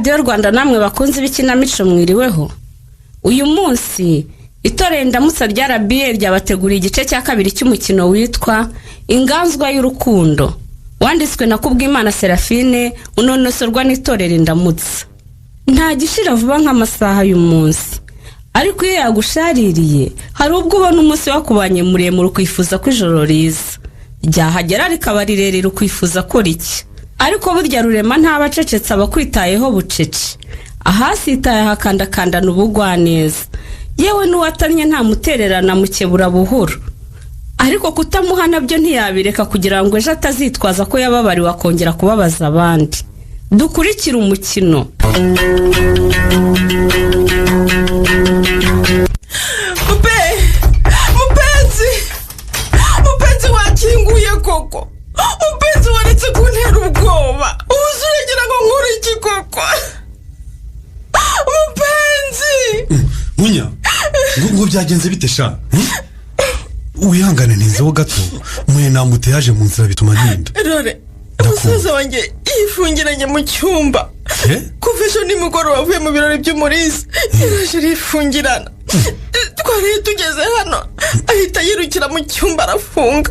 Radio Rwanda namwe bakunze ibikinamico mwiriweho. Uyu munsi itorero Ndamutsa rya RBA ryabateguriye igice cya kabiri cy'umukino witwa Inganzwa y'urukundo, wanditswe na Kubwimana Serafine, unonosorwa n'itorero Ndamutsa. Nta gishira vuba nk'amasaha y'umunsi, ariko iyo yagushaririye hari ubwo ubona umunsi wakubanye muremure ukwifuza ko ijoro riza ryahagera rikaba rirerire ukwifuza ko riki. Ariko burya rurema ntabacecetse abakwitayeho bucece, ahasitaye hakandakandana ubugwaneza, yewe n'uwatanye nta mutererana mukebura buhoro. Ariko kutamuha nabyo ntiyabireka kugira ngo ejo atazitwaza ko yababariwe akongera kubabaza abandi. Dukurikira umukino. Mupenzi wakinguye koko. Mupenzi waretse kuntera ubwoba. Uzuragira ngo nkore iki koko? Mupenzi. Munya, ngo byagenze bite sha? Wihangane ntizeho gato. Mwe namuteye aje mu nzira bituma ntinda. Rore, umusaza wanjye yifungiranye mu cyumba. Kuva ejo nimugoroba avuye mu birori by'umurisi, yaraje yifungirana. Twari tugeze hano ahita yirukira mu cyumba arafunga.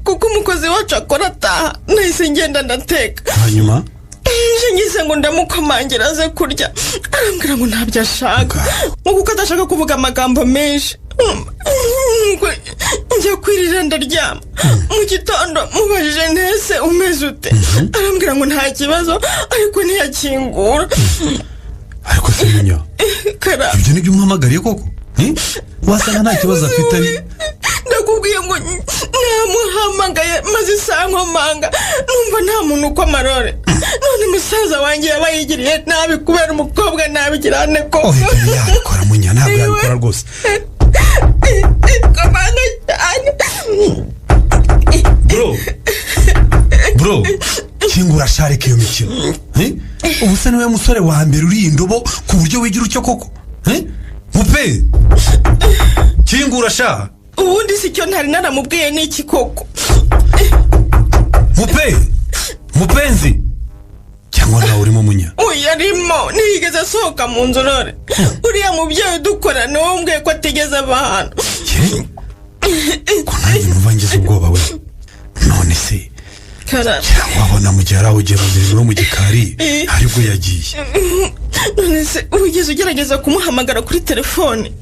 Kuko umukozi wacu akora ataha, nahise ngenda ndateka. Hanyuma ngize ngo ndamukomangira aze kurya, arambwira ngo ntabyo ashaka, kuko adashaka kuvuga amagambo menshi. Njya kwirira ndaryama. Mu gitondo mubajije ntese umeze ute, arambwira ngo nta kibazo ariko ntiyakingura. Ariko se Munya, ibyo nibyo umuhamagariye koko? Wasanga nta kibazo afite? Ndakubwiye ngo namuhamagaye maze isaha nkomanga numva nta muntu uko amarore. None musaza wanjye yabayigiriye nabi kubera umukobwa nabigirane ko. Ibyo yakora Munya, ntabwo yabikora rwose. Kamana cyane. Bro, kingura sharike iyo mikino. Ubu se niwe musore wa mbere uri indobo ku buryo wigira ucyo koko? Mupe, kingura sha. Ubundi si cyo ntari naramubwiye n'iki koko? Mupenzi. Cyangwa nawe urimo Munya? Uyarimo, nigeze asohoka mu nzu Rore. Uriya mubyeyi dukora n'umbwiye ko atigeze abahana. Ko nanjye numva ngize ubwoba we. None se cyangwa abona mu gihe arawugera mbere no mu gikari aribwo yagiye. None se ugeze ugerageza kumuhamagara kuri telefone?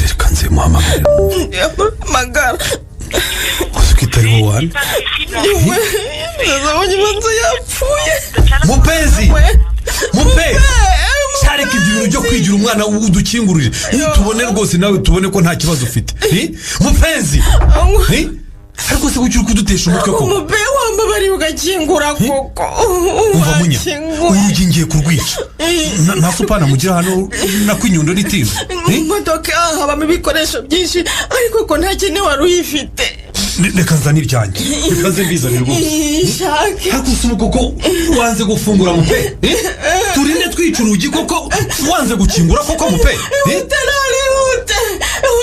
Reka nze muhamagare. Magara. Uzi ko itari wowe wana? Nazabonye manzo yapfuye. Mupe! Sharika ibyo byo kwigira umwana udukingurire. Tubone rwose nawe tubone ko nta kibazo ufite. Mupenzi! Ariko se ucyuri kudutesha umutwe koko? Mupe wambabari ugakingura koko. Umva Munya, urugi ngiye kurwica. Nta supana mugira hano nakwinyundo n'itimba. Imodoka habamo ibikoresho byinshi ariko ko nta kintu wari uyifite. Reka nzanire ryanjye. Reka nze mbizanire rwose. Ariko usubu koko wanze gufungura Mupe? Turinde twica urugi koko wanze gukingura koko Mupe?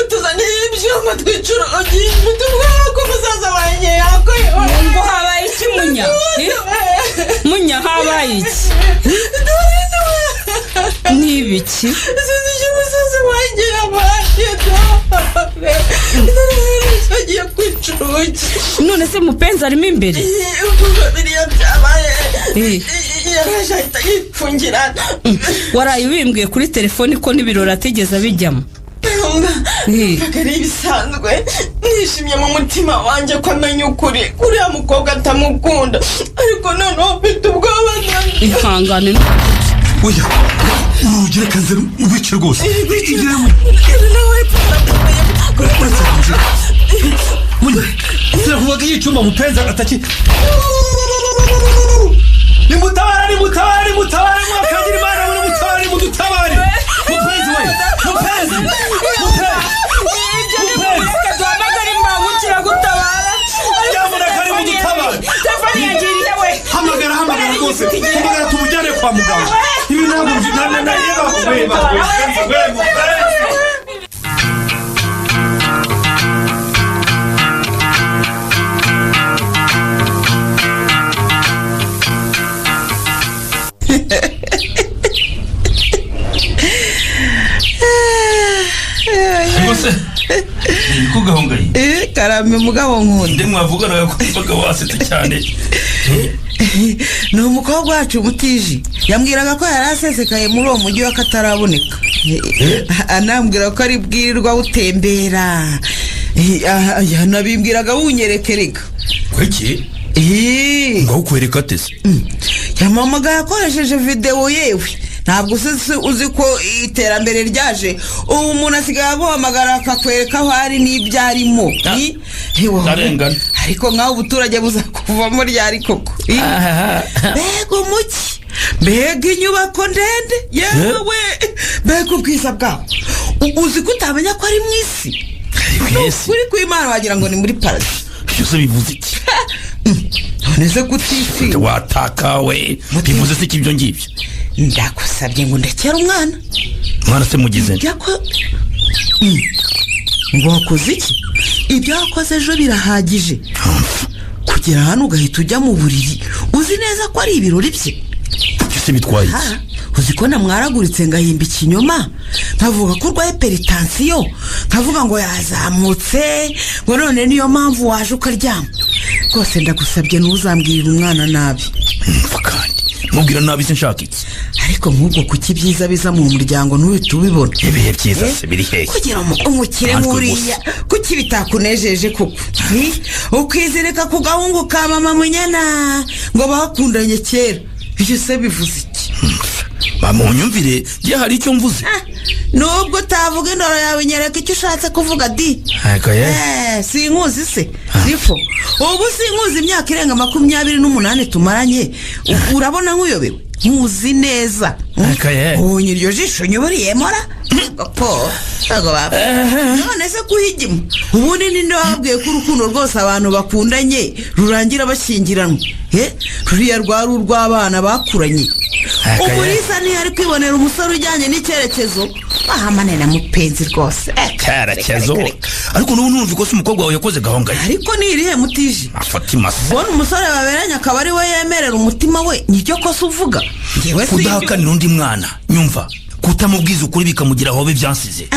Utuzaniye ibyuma twica urugi. Tubwako musaza wanjye yakoye. Ngo habaye iki Munya? Munya habaye iki? Nibiki? Sinzi icyo musaza wanjye yabaye. Agiye kwica urugi. None se Mupenzi arimo imbere? Biriya byabaye. Yaraje ahita yifungirana. Waraye wimbwiye kuri telefoni ko n'ibirori atigeze abijyamo? Ari ibisanzwe. Nishimye mu mutima wanjye ko amenya ukuri uriya mukobwa atamukunda, ariko noneho mfite ubwoba. Ihangane. Oya, urugire kanze ubice rwose. Munya, sinavuga y'icyuma Mupenzi ataki. Nimutabare mwakagira Imana muri mutabare mudutabare. Mupenzi we, Mupenzi. Hamagara rwose. Hamagara tumujyane kwa muganga. Ibi ntabwo byinana yeba. Rwose ko Gahongayire karame mugabo nkunda nde mwavugana ko wasetse cyane. ni umukobwa wacu Mutiji yambwiraga ko yari asesekaye muri uwo mujyi wa kataraboneka, anambwira ko ari bwirirwa utembera, yanabimbwiraga wunyerekereka kweki ngaho kwereka atese. yamamaga yakoresheje video yewe, ntabwo uzi ko iterambere ryaje ubu umuntu asigaye aguhamagara akakwereka aho ari n'ibyo arimo. ariko nk'aho ubuturage buzakuvamo ryari koko. mbega umuki, mbega inyubako ndende yewe, mbega ubwiza bwaho, uzi ko utamenya ko ari mu isi. kuri kw'Imana wagira ngo ni muri paradizo. byose bivuze iki? nonese kutifi watakawe bivuze se ibyo ngibyo. ndagusabye ngo ndekere umwana se mugize ngo wakoze iki? ibyo wakoze ejo birahagije kugera hano ugahita ujya mu buriri uzi neza ko ari ibirori bye. byose bitwaye iki? uzi ko namwaraguritse ngahimba ikinyoma nkavuga ko urwaye peritansiyo, nkavuga ngo yazamutse ngo none niyo mpamvu waje ukaryama. rwose ndagusabye ntuzambwirire umwana nabi. kandi mubwira nabi se nshaka iki? ariko nk'ubwo kuki byiza biza mu muryango ntuhite ubibona? ibihe byiza se biri hehe? kugira umukire nk'uriya kuki bitakunejeje koko? ukizirika ku gahungu ka mama Munyana ngo bakundanye kera, ibyo se bivuze iki? bamunyumvire gihe hari icyo mvuze. nubwo utavuga indoro yawe nyereka icyo ushatse kuvuga di. sinkuzi se sifo ubu sinkuzi imyaka irenga 28 tumaranye, urabona nk'uyobewe? nkuzi neza. ubonye iryo jisho nyuburiyemora none se kuhigima ubundi ninde wabwiye ko urukundo rwose abantu bakundanye rurangira bashyingiranwa? ruriya rwari urw'abana bakuranye. umurisa ntiyari kwibonera umusore ujyanye n'icyerekezo, ahamane na mupenzi rwose. cyerekezo ariko n'ubu numva ko se umukobwa wawe yakoze Gahongayire. ariko nirihe Mutiji? Fatima se bona umusore baberanye akaba ari we yemerera umutima we, niryo kosa uvuga? kudahakanira undi mwana nyumva, kutamubwiza ukuri bikamugira aho byansize.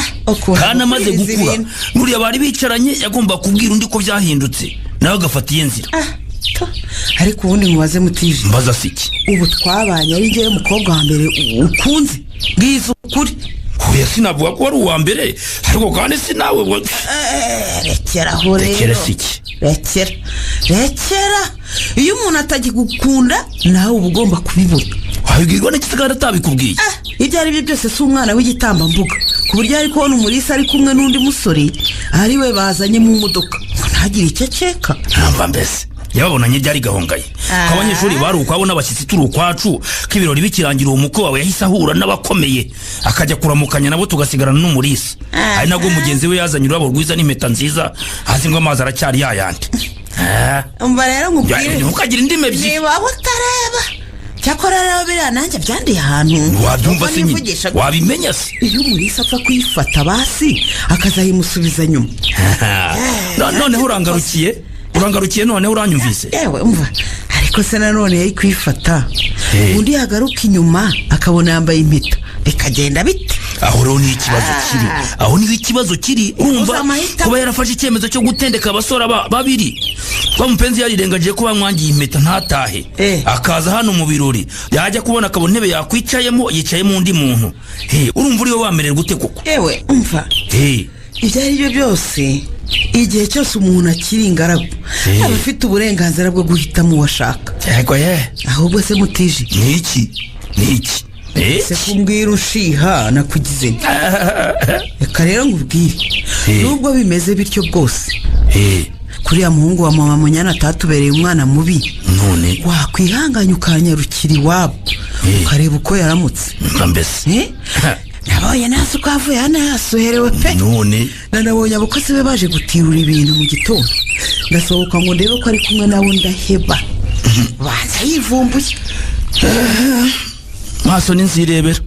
kandi amaze gukura nuriya bari bicaranye yagomba kubwira undi ko byahindutse nawe agafata iyo nzira. ariko ubundi mubaze Mutiji, mbaza se iki? ubu twabanye ari njyewe umukobwa wa mbere ukunze, bwiza ukuri. huye sinavuga ko wari uwa mbere, ariko kandi sinawe rekeraho rero. rekera se iki? rekera iyo umuntu atagikukunda nawe uba ugomba kubibona. wabibwirwa n'iki kandi atabikubwiye? ibyo ari byo byose si umwana w'igitambambuga ku buryo ari kubona umurisa ari kumwe n'undi musore ari we bazanye mu modoka ngo ntagire icyo aceka. namba mbese yababonanye byari Gahongayire ko abanyeshuri bari ukwabo n'abashyitsi turi ukwacu, ko ibirori bikirangira uwo mukwe wawe yahise ahura n'abakomeye akajya kuramukanya nabo tugasigarana n'umurisa. ari nabwo mugenzi we yazanye ururabo rwiza n'impeta nziza, azi ngo amazi aracyari yayandi. umva rero nkubwire ntukagire indimi ebyiri. niba utareba cyakora rero biriya nanjye byandiye ahantu. wabyumva se nyine wabimenya se? iyo umurisa apfa kuyifata basi akazayimusubiza nyuma. noneho urangarukiye noneho uranyumvise? yewe umva ariko se nanone yari kwifata undi yagaruka inyuma akabona yambaye impeta bikagenda bite? aho rero ni ikibazo kiri, aho ni ikibazo kiri. urumva kuba yarafashe icyemezo cyo gutendeka abasora babiri, kwa mupenzi yarirengaje ko bamwangiye impeta ntatahe, akaza hano mu birori yajya kubona akabona intebe yakwicayemo yicayemo undi muntu. urumva uriyo wamerera gute koko? yewe umva ibyo ari byo byose igihe cyose umuntu akiri ingaragu aba afite uburenganzira bwo guhitamo uwo ashaka. ahubwo se Mutiji ni iki se kumbwira ushiha nakugize reka rero nkubwire nubwo bimeze bityo bwose kuriya muhungu wa mama Munyana atatubereye umwana mubi, none wakwihanganya ukanyarukira iwabo ukareba uko yaramutse. mbese nabonye nasi uko avuye hano yasoherewe pe. none nanabonye abakozi be baje gutirura ibintu mu gitondo, ndasohoka ngo ndebe ko ari kumwe nabo ndaheba banza yivumbuye. maso n'inzirebera.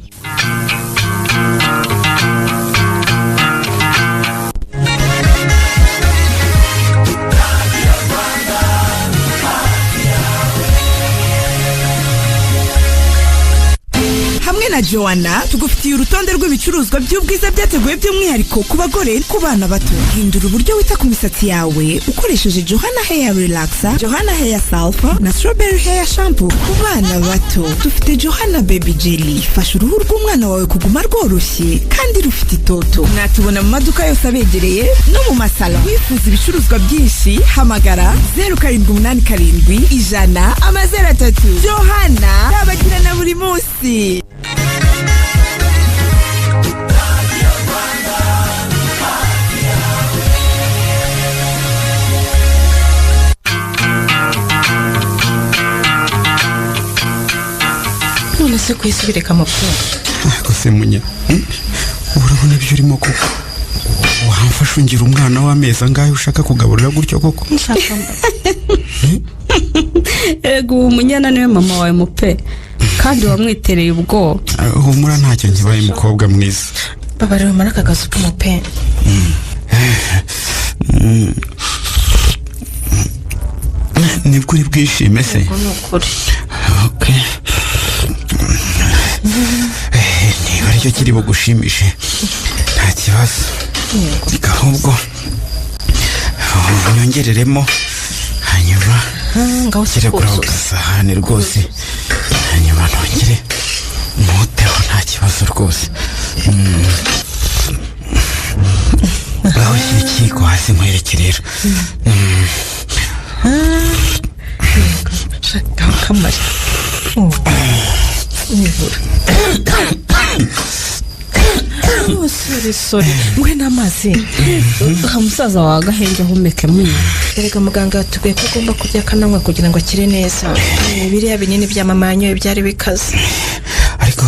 hamwe na Joanna tugufitiye urutonde rw'ibicuruzwa by'ubwiza byateguwe by'umwihariko ku bagore ku bana bato. Hindura uburyo wita ku misatsi yawe ukoresheje Joanna Hair Relaxer, Joanna Hair Sulfur na Strawberry Hair Shampoo ku bana bato. Dufite Joanna Baby Jelly ifasha uruhu rw'umwana wawe kuguma rworoshye kandi rufite itoto. Mwatubona mu maduka yose abegereye no mu masalo. Wifuza ibicuruzwa byinshi hamagara 0787 Johanna yabagirana buri munsi. none se kwisubire kamapfu gusa munya urabona ibyo urimo koko wamfasha ungira umwana w'amezi angahe ushaka kugaburira gutyo koko ego umunyana niwe mama wawe mupe kandi wamwitereye ubwoba. humura ntacyo nkibaye mukobwa mwiza babarira muri aka kazu k'umupe. nibwo uri bwishime se? ni ukuri. Okay. niba aricyo kiri bugushimishe nta kibazo ahubwo nyongereremo hanyuma ugere kuri ako gasahane rwose hanyuma nongere umuteho nta kibazo rwose. aho shyira ikiyiko hasi nkwereke rero. kamari sorry ngwe n'amazi. Musaza wawe agahenge ahumeke munya. Erega muganga yatubwiye ko agomba kurya akananywa kugira ngo akire neza. Biriya binini bya mama yanyoye byari bikaze. ariko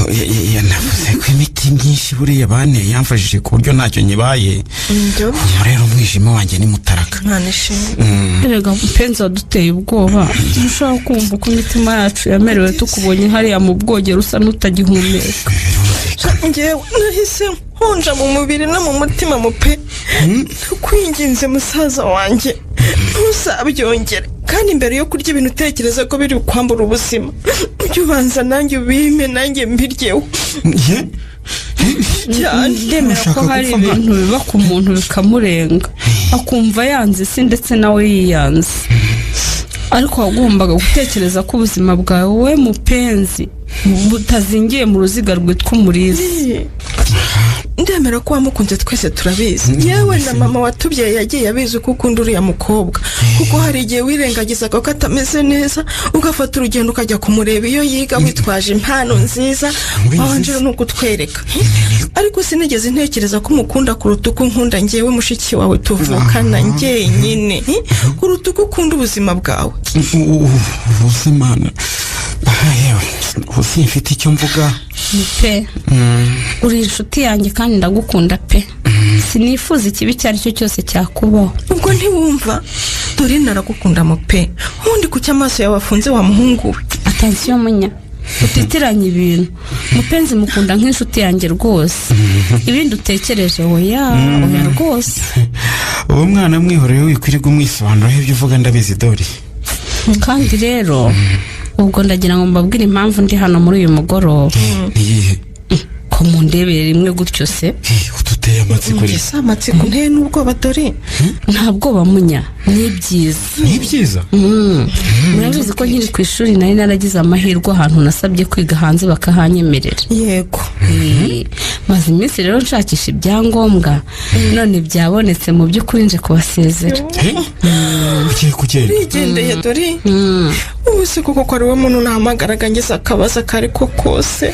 yanavuze ko imiti myinshi buriya bane yamfashije ku buryo ntacyo nyibaye. rero umwijima wanjye ni mutaraka. Erega mpenzi waduteye ubwoba. Dushaka kumva uko imitima yacu yamerewe tukubonye hariya mu bwogero usa n'utagihumeka. Ngewe nahise nkonja mu mubiri no mu mutima mupe. Kwinginze musaza wanjye ntuzabyongere kandi mbere yo kurya ibintu utekereza ko biri kwambura ubuzima ujye ubanza nanjye ubime nanjye mbiryeho. Ndemera ko hari ibintu biba ku muntu bikamurenga akumva yanze si ndetse nawe yiyanze, ariko wagombaga gutekereza ko ubuzima bwawe we mupenzi butazingiye mu ruziga rwitwa umurizi. Ndemera ko wamukunze twese turabizi. Yewe na mama watubyaye yagiye abizi uko ukunda uriya mukobwa kuko hari igihe wirengagiza ko atameze neza ugafata urugendo ukajya kumureba iyo yiga witwaje impano nziza wanje no kutwereka. Ariko sinigeze ntekereza ko umukunda kuruta uko nkunda ngewe mushiki wawe tuvukana njyenyine kuruta uko ukunda ubuzima bwawe. ubuzima uzi mfite icyo mvuga pe. Uri inshuti yanjye kandi ndagukunda pe. Sinifuza ikibi cyari cyo cyose cyakubaho. Ubwo ntiwumva dore naragukunda mu pe. Undi kuki amaso yawe afunze wa muhungu we? Attention munya. Utitiranye ibintu. Mupenzi mukunda nk'inshuti yanjye rwose. Ibindi utekereje oya rwose. uwo mwana mwihoreye wikwiriga umwisobanuro ibyo uvuga ndabizi dore. Kandi rero ubwo ndagira ngo mbabwire impamvu ndi hano muri uyu mugoroba. Ko mundebere rimwe gutyo se. Ututeye amatsiko rero. Ese amatsiko nteye n'ubwoba dore. Nta bwoba munya ni byiza. Ni byiza? Murabizi ko nkiri ku ishuri nari naragize amahirwe ahantu nasabye kwiga hanze bakahanyemerera. Yego. Maze iminsi rero nshakisha ibyangombwa none byabonetse mu by'ukuri nje kubasezera. Ugiye kugenda? Rigendeye dore. Ubuse kuko ko ari we muntu nahamagaraga ngeze akabaza kari ko kose.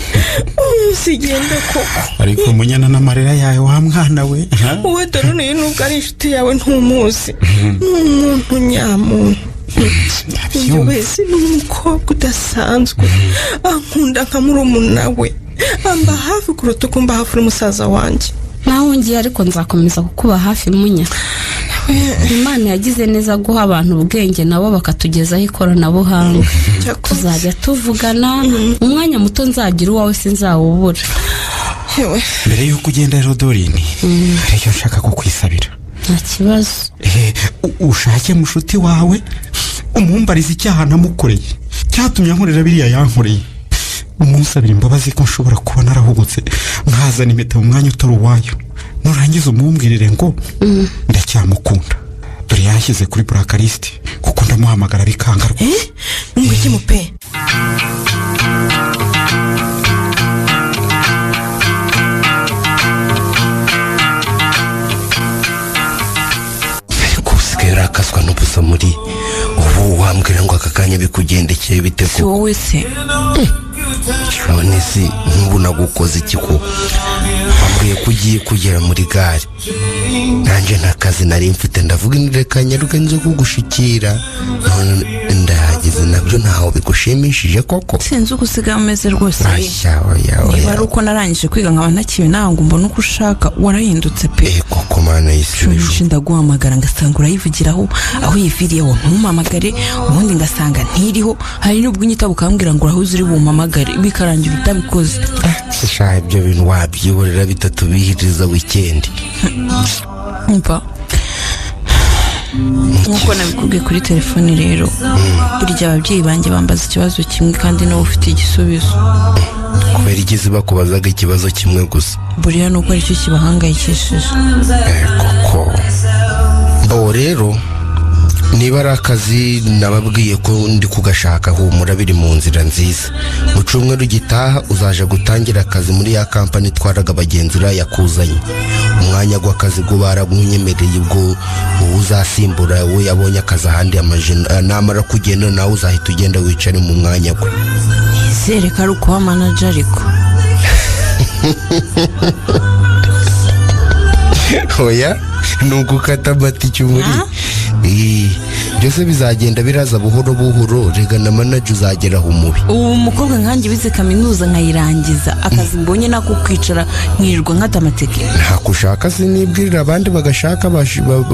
Usigende koko. Ariko munyana n'amarira yawe wa mwana we. Uwe dore ni nubwo ari inshuti yawe ntumuzi. Umuntu nyamuntu. Iyo wese ni umukobwa udasanzwe ankunda nka murumuna we amba hafi kuruta uko mba hafi n'umusaza wanjye. Naho ngiye ariko nzakomeza kukuba hafi munya. Imana yagize neza guha abantu ubwenge nabo bakatugezaho ikoranabuhanga. Tuzajya tuvugana umwanya muto nzagira uwawe sinzawubura. Mbere yuko ugenda rero Dorine hari icyo nshaka kukwisabira. Nta kibazo. Ushake mushuti wawe umumbariza icyaha namukoreye cyatumye ankorera biriya yankoreye umusabira imbabazi ko nshobora kuba narahubutse nkazana impeta mu mwanya utari uwayo, nurangiza umumbwirire ngo ndacyamukunda, dore yanshyize kuri blacklist kuko ndamuhamagara bikanga rwose. Ngwiki mupe. Urakaswa n'ubusa muri ubu wambwira ngo akakanya bikugendekeye bite ko si wowe se none si ntubu nagukoze iki ko wambwiye ko ugiye kugera muri gare nanjye nta kazi nari mfite ndavuga reka nyaruke nze kugushikira none ndahageze nabyo ntaho bigushimishije koko sinzi uko usigaye umeze rwose niba ari uko narangije kwiga nkaba ntakiwe ntabwo mbona uko ushaka warahindutse pe koko mana y'isi ndaguhamagara ngasanga urayivugiraho aho yiviriyeho ntumamagare ubundi ngasanga ntiriho hari n'ubwo unyita bukambwira ngo urahuze uri bumpamagare bikarangira utabikoze. sha ibyo bintu wabyihorera bitatu bihiriza weekend umva nkuko nabikubwiye kuri telefone rero burya ababyeyi banjye bambaza ikibazo kimwe kandi nawe ufite igisubizo. kubera igize bakubazaga ikibazo kimwe gusa buriya nuko aricyo kibahangayikishije. koko mbaho rero niba ari akazi nababwiye ko ndi kugashaka humura biri mu nzira nziza. Mu cyumweru gitaha uzaje gutangira akazi muri ya kampani twaraga abagenzi yakuzanye. Umwanya gw'akazi go barabunyemereye ubwo uzasimbura we yabonye akazi ahandi namara kugenda nawe uzahita ugenda wicare mu mwanya gwe. Nizere ko ari ukuba manager ariko. Oya nugukata amatike muri byose bizagenda biraza buhoro buhoro rega na manager uzageraho umubi. Ubu umukobwa nkanjye bize kaminuza nkayirangiza akazi mbonye nako kwicara nkirirwa nkata amatike. Ntakushaka sinibwirira abandi bagashaka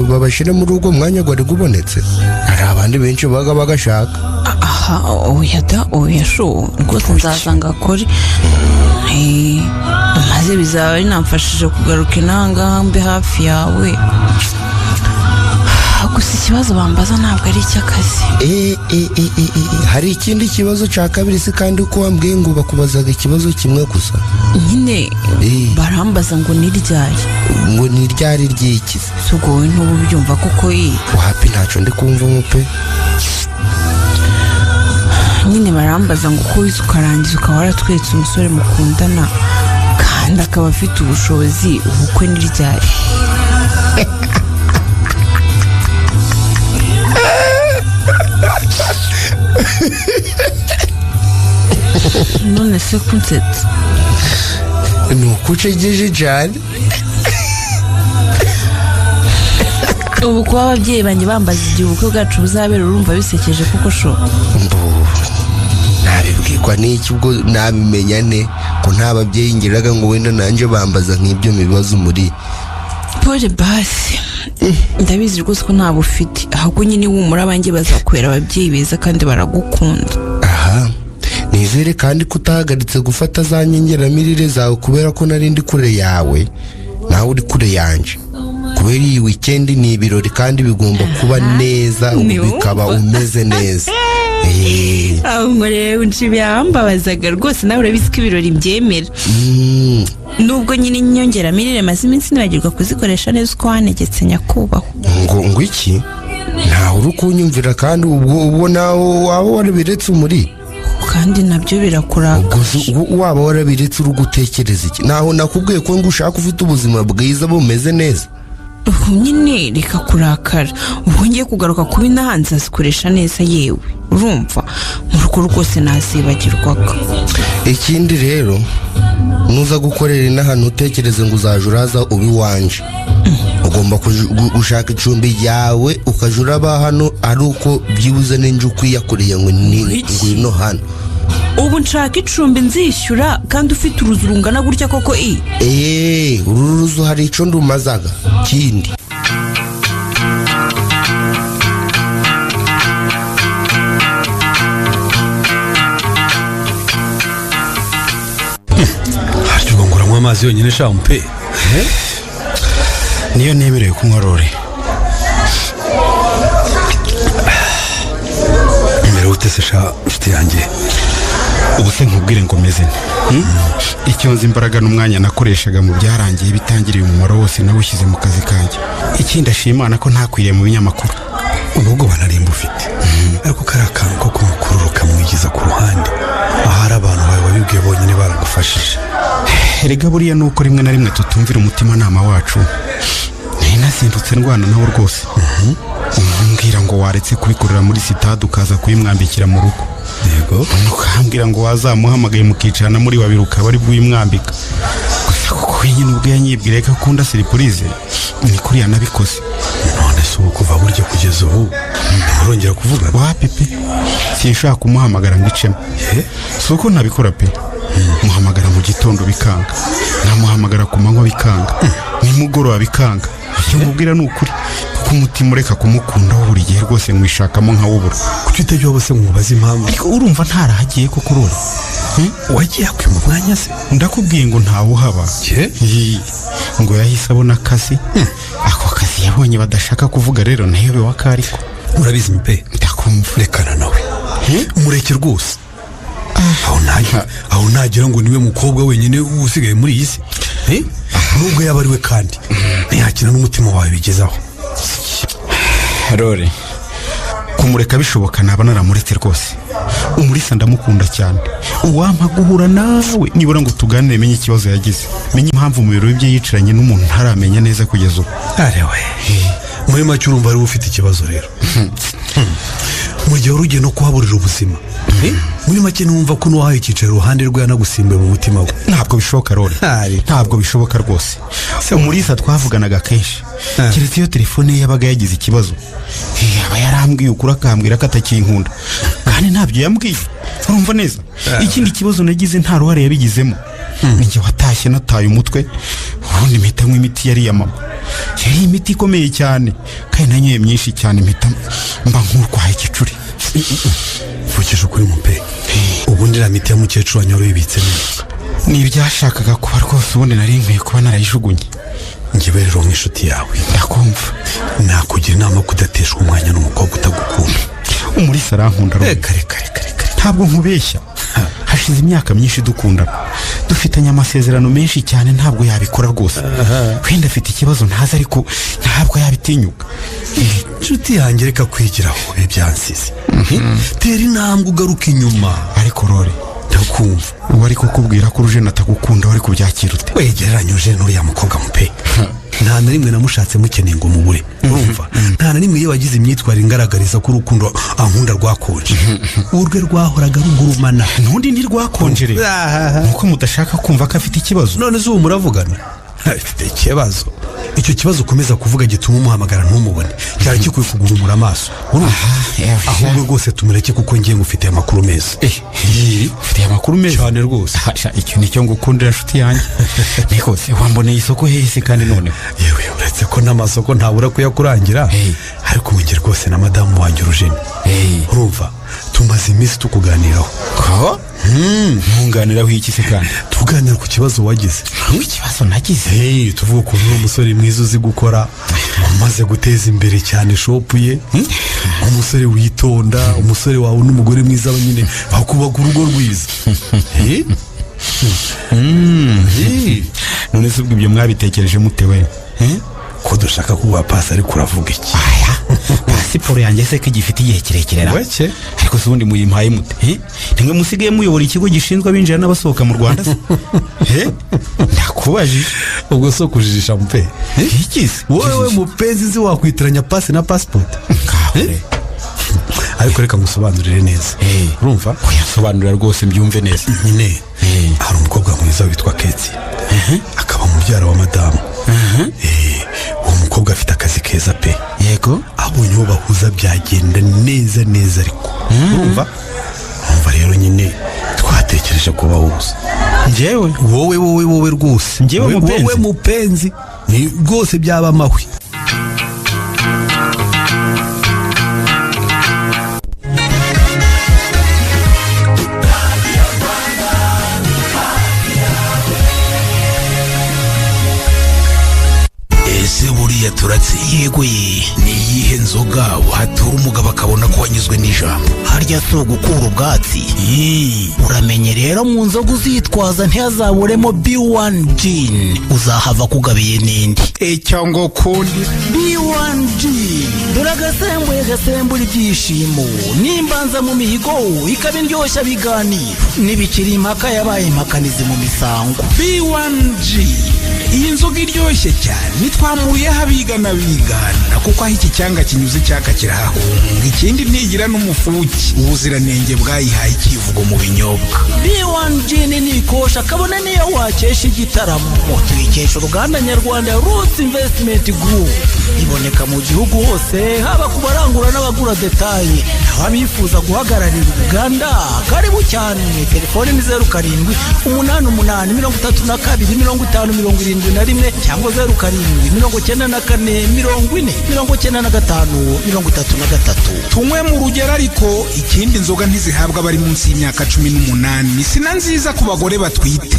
babashire muri ubwo mwanya gwari gubonetse. Hari abandi benshi baga bagashaka. Aha oya sho rwose nzazanga akore. Maze bizaba ari namfashije kugaruka inanga mbe hafi yawe. Gusa ikibazo bambaza ntabwo ari icy'akazi. Hari ikindi kibazo cya kabiri se kandi uko wambwiye ngo bakubazaga ikibazo kimwe gusa. Nyine barambaza ngo ni ryari. Ngo ni ryari ry'ikize. Sugo wowe ntubu byumva koko wapi ntacyo ndi kumva mupe. Nyine barambaza ngo uko wize ukarangiza ukaba waratwetse umusore mukundana kandi akaba afite ubushobozi ubukwe ni ryari. None se kunsetsa nukucegeje cyane. ubu kuba ababyeyi banjye bambaza igihe ubukwe bwacu buzabera urumva bisekeje kuko sho nabibwirwa n'iki ubwo nabimenya ne ko nta babyeyi ngiraga ngo wenda nanjye bambaza nk'ibyo bibazo muri pole basi. Ndabizi rwose ko ntabwo ufite ahubwo nyine wumura abanjye bazakwera ababyeyi beza kandi baragukunda. Aha nizere kandi kutahagaritse gufata za nyengeramirire zawe kubera ko nari ndi kure yawe nawe uri kure yanje. Kubera iyi weekend ni ibirori kandi bigomba kuba neza bikaba umeze neza. Aho rero nshibiyambabazaga rwose nawe urabizi ko ibirori mbyemera. Nubwo nyine inyongeramirire maze iminsi nibagirwa kuzikoresha neza uko wanegetse nyakubahwa. Ngo iki ntawe uri kunyumvira kandi ubwo nawe waba warabiretse umuri kandi nabyo birakuraka. Waba warabiretse uri gutekereza iki? Naho nakubwiye ko ngo ushaka ufite ubuzima bwiza bumeze neza. Nyine reka kurakara ubwo ngiye kugaruka kuba inahanze azikoresha neza yewe urumva mu rugo rwose nazibagirwaga. Ikindi rero nuza gukorera inahantu utekereze ngo uzaje uraza ubi wanje. Ugomba gushaka icumbi yawe ukaje uraba hano ari uko byibuze n'inje ukwiyakoreye ngo ngwino hano. Ubu nshaka icumbi nzishyura kandi ufite uruzu rungana gutya koko uru ruzu hari ico ndumazaga kindi. haryo nguranywa amazi yonyine sha mpe. Niyo nemerewe kunkorore. Mbere utese sha nshuti yanjye ubu se nkubwire ngo meze icyo nzi imbaraga n'umwanya nakoreshaga mu byarangiye bitangiriye umumaro wose nawushyize mu kazi kanjye. Ikindi ashimana ko ntakwiriye mu binyamakuru. ubwo banarimba ufite ariko kari akantu ko kumukurura ukamwigiza ku ruhande ahari abantu bawe babibwiye bonyine baragufashije. Erega buriya nuko rimwe na rimwe tutumvira umutimanama wacu. Nasindutse ndwana nawe rwose. Umbwira ngo waretse kubikorera muri sitade ukaza kuyimwambikira mu rugo. Yego. Ukambwira ngo wazamuhamagaye mukicarana muri babiri ukaba ari bw'uyimwambika. Gusa kuko nyine ubwo yanyibwire ko akunda surprise ni kuriya nabikoze. None se ubu kuva burya kugeza ubu nturongera kuvuga? Wa pepe sinshaka kumuhamagara ngo icemo. Si uko ntabikora pe. Muhamagara mu gitondo bikanga, namuhamagara ku manywa bikanga, nimugoroba bikanga. Icyo mubwira ni ukuri kuko umutima ureka kumukunda wo buri gihe rwose mwishakamo nkawubura. Kuki utajya bose mubaza impamvu? Ariko urumva ntarahagiye koko rora. Wagiye kwima mwanya se? Ndakubwiye ngo ntawe uhaba. Ngo yahise abona akazi. Ako kazi yabonye badashaka kuvuga rero nayo be wakariko. Urabizi mpe? Ndakumva. Rekana nawe. Mureke rwose. Aho nagira ngo niwe mukobwa wenyine usigaye muri iyi si. Nubwo yaba ari we kandi ntiyakina n'umutima wawe bigezaho. Rore kumureka bishoboka naba naramuretse rwose. Umurisa ndamukunda cyane. Uwampa guhura nawe nibura ngo tuganire menye ikibazo yagize, menye impamvu mu biro bye yicaranye n'umuntu ntaramenya neza kugeza ubu. Arewe muri make urumva ari ufite ikibazo rero. Mu gihe urugiye no kuhaburira ubuzima. Muri make numva ko nuwahaye icyicaro iruhande rwe yanagusimbuye mu mutima we. Ntabwo bishoboka Rore. Ntabwo bishoboka rwose. Umurisa twavuganaga kenshi. Keretse iyo telefone ye yabaga yagize ikibazo. Aba yarambwiye ukuri akambwira ko atakinkunda. Kandi ntabyo yambwiye. Urumva neza? Ikindi kibazo nagize nta ruhare yabigizemo. Nijye watashye nataye umutwe. Ubundi mpita nk'imiti yari ya mama. Yari imiti ikomeye cyane. Kandi nanyoye myinshi cyane mpita mba nk'urwaye igicuri. Vukije ukuri mpe. Ubundi la miti ya mukecuru wanyoro yibitse neza. Ni ibyashakaga kuba rwose ubundi nari nkwiye kuba narayijugunye. Njyewe rero nk'inshuti yawe ndakumva. Nakugira inama kudateshwa umwanya n'umukobwa utagukunda. Umurisa arankunda rero. Reka. Ntabwo nkubeshya. Hashize imyaka myinshi dukundana. Dufitanye amasezerano menshi cyane ntabwo yabikora rwose. Wenda afite ikibazo ntazi ariko ntabwo yabitinyuka. Inshuti yanjye reka kwigiraho byansize. Tera intambwe ugaruka inyuma. Ariko Rore ndakumva. Wari kukubwira ko Rujeni atagukunda wari kubyakira ute? Wegereranya Rujeni n'uriya mukobwa mpe. Nta na rimwe namushatse mukeneye ngo mubure. Urumva? Nta na rimwe iyo wagize imyitwarire ingaragariza ko urukundo ankunda rwakonje. Urwe rwahoraga rugurumana. Ntundi ntirwakonjere. Nuko mudashaka kumva ko afite ikibazo. None zo muravugana. Afite ikibazo. Icyo kibazo ukomeza kuvuga gituma umuhamagara ntumubone. Cyari kikwiye kugurumura amaso. Ahubwo rwose tumureke kuko ngiye ngufite amakuru meza. Ufite amakuru meza cyane rwose. Icyo nicyo ngukundira nshuti yanjye. Niko se wamboneye isoko hese kandi none. Yewe uretse ko n'amasoko ntabura kuyakurangira. Ariko mwongere rwose na madamu wanjye Rujeni. Urumva tumaze iminsi tukuganiraho. Ko? Ntunganiraho iki se kandi? Tuganira ku kibazo wagize. Ikibazo nagize? Tuvuga ukuntu uri umusore mwiza uzi gukora, umaze guteza imbere cyane shopu ye, umusore witonda, umusore wawe n'umugore mwiza nyine bakubaka urugo rwiza. None se ubwo ibyo mwabitekereje mute we? Ko dushaka kuguha pasi ariko uravuga iki? Pasiporo yanjye se ko igifite igihe kirekire ra. Weke? Ariko se ubundi muyimpaye mute? Nimwe musigaye muyobora ikigo gishinzwe abinjira n'abasohoka mu Rwanda se? Ndakubajije. Ubwo so kujijisha mpe. Ikize? Wowe mupenzi nzi wakwitiranya pasi na passport. Ariko reka ngusobanurire neza. Urumva? Kuyasobanurira rwose mbyumve neza. Nyine hari umukobwa mwiza witwa Ketsi. Akaba mubyara wa madamu. Uwo mukobwa afite akazi keza pe. Yego. Abonye uwo bahuza byagenda neza ariko. Urumva? Urumva rero nyine twatekereje kuba ubuza. Njyewe? Wowe rwose. Njyewe mupenzi? Wowe mupenzi. Ni rwose byaba amahwi. Ese buriya turatse yego ye ni iyihe iyihe nzoga watura umugabo akabona ko wanyuzwe n'ijambo? harya si ugukura ubwatsi. uramenye rero mu nzoga uzitwaza ntihazaburemo B1 Gin, uzahava kugabiye n'indi. cyangwa kundi B1 Gin dore agasembuye gasembura ibyishimo n'imbanza mu mihigo ikaba indyoshya biganiro n'ibikiri impaka yabaye impakanizi mu misango. B1 Gin, iyi nzoga iryoshye cyane ntitwamuyeho abigana bigana kuko aho iki cyanga kinyuze icyaka kirahahunga, ikindi ntigira n'umufuki, ubuziranenge bwayihaye ikivugo mu binyobwa. B1 Gin nikosha kabone niyo wakesha igitaramo, tuyikesha uruganda nyarwanda Roots Investment Group, iboneka mu gihugu hose haba ku barangura n'abagura detaye, naho abifuza guhagararira uruganda karibu cyane. Telefone ni 0788325071 cyangwa 0794409533. tunywe mu rugero, ariko ikindi inzoga ntizihabwa abari munsi y'imyaka 18, sina nziza ku bagore batwite.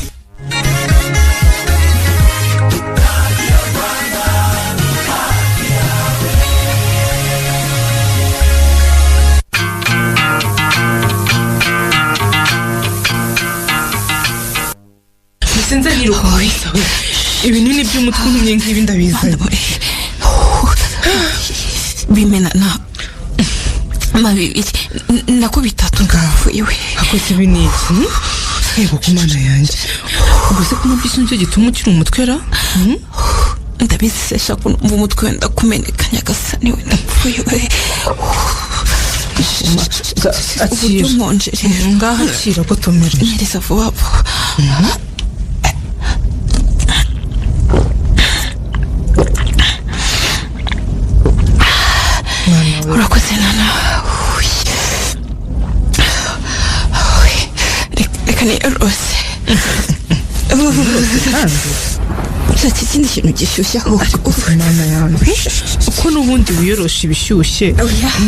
sinze niruka ibinini by'umutwe ntumye nk'ibi ndabizanye bimena mabi nako bitatu ngaho iwe akoze ibiniki. yego kumana yanjye ubuse ko mubise nicyo gituma ukiri umutwe ra ndabisesha kumva umutwe wenda kumeneka nyagasani we ndapfuye we. uburyo nkonje rero ngaho akira ko tomera nyereza vuba vuba. urakoze nana. reka ni rose nshaka ikindi kintu gishyushye ahubwo. mwana yanjye uko n'ubundi wiyorosha ibishyushye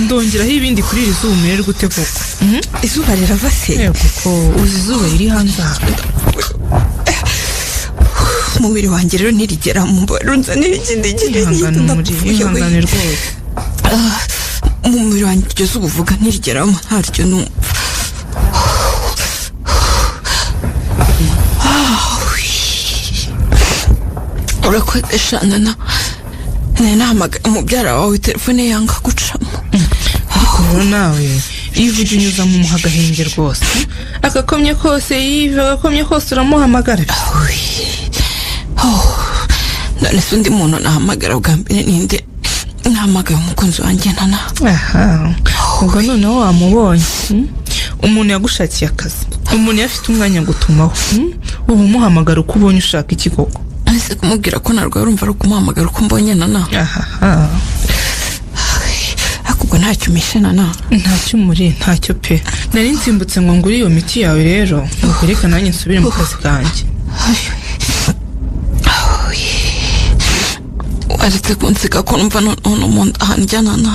ndongeraho ibindi kuri iri zuba umere gute koko? izuba rirava se? kuko uzi izuba riri hanze aha. umubiri wanjye rero ntirigera mu mboro nzanira ikindi kintu. ihangane rwose. umubiri wanjye iryo zuba uvuga ntirigeramo ntaryo numva. urakoze shanana, nahamagaye umubyara wawe telefone yanga gucamo. ariko rero nawe iyo ujya unyuza mu muha agahenge rwose, agakomye kose yive agakomye kose uramuhamagara. none se undi muntu nahamagara bwa mbere ninde? nahamagaye umukunzi wanjye nana. ubwo noneho wamubonye. umuntu yagushakiye akazi, umuntu yafite umwanya gutumaho, ubu umuhamagara uko ubonye ushaka iki koko? ese kumubwira ko narwaye urumva ari ukumuhamagara uko mbonye nana. akubwo ntacyo umishe nana. ntacyo umuri ntacyo pe. nari nsimbutse ngo ngure iyo miti yawe rero reka nanjye nsubire mu kazi kanjye. waretse kunsiga ko numva none mu nda hanjya nana.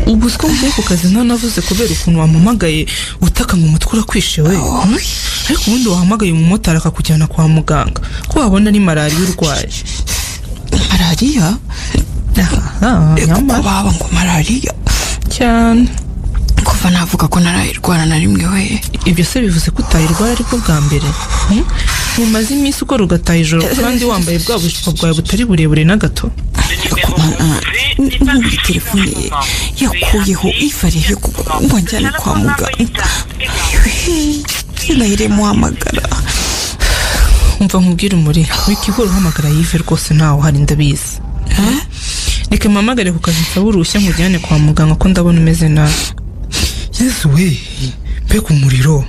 ubu siko ugiye ku kazi ntanavuze kubera ukuntu wampamagaye utaka ngo umutwe urakwishe we. ariko ubundi wahamagaye umumotari akakujyana kwa muganga ko wabona ari malariya urwaye. malariya? nyamara baba ngo malariya cyane. kuva navuga ko narayirwara na rimwe we. ibyo se bivuze ko utayirwara ariko bwa mbere mumaze iminsi ukora ugataha ijoro kandi wambaye bwa bujipo bwawe butari burebure na gato. muri telefone ye yakuyeho ivariye ngo njyane kwa muganga. sinahire muhamagara. umva nkubwire umuri wikigora uhamagara yive rwose ntawe hari ndabizi. reka mpamagare ku kazi nsaba uruhushya nkujyane kwa muganga ko ndabona umeze nabi. yesu we mbega umuriro.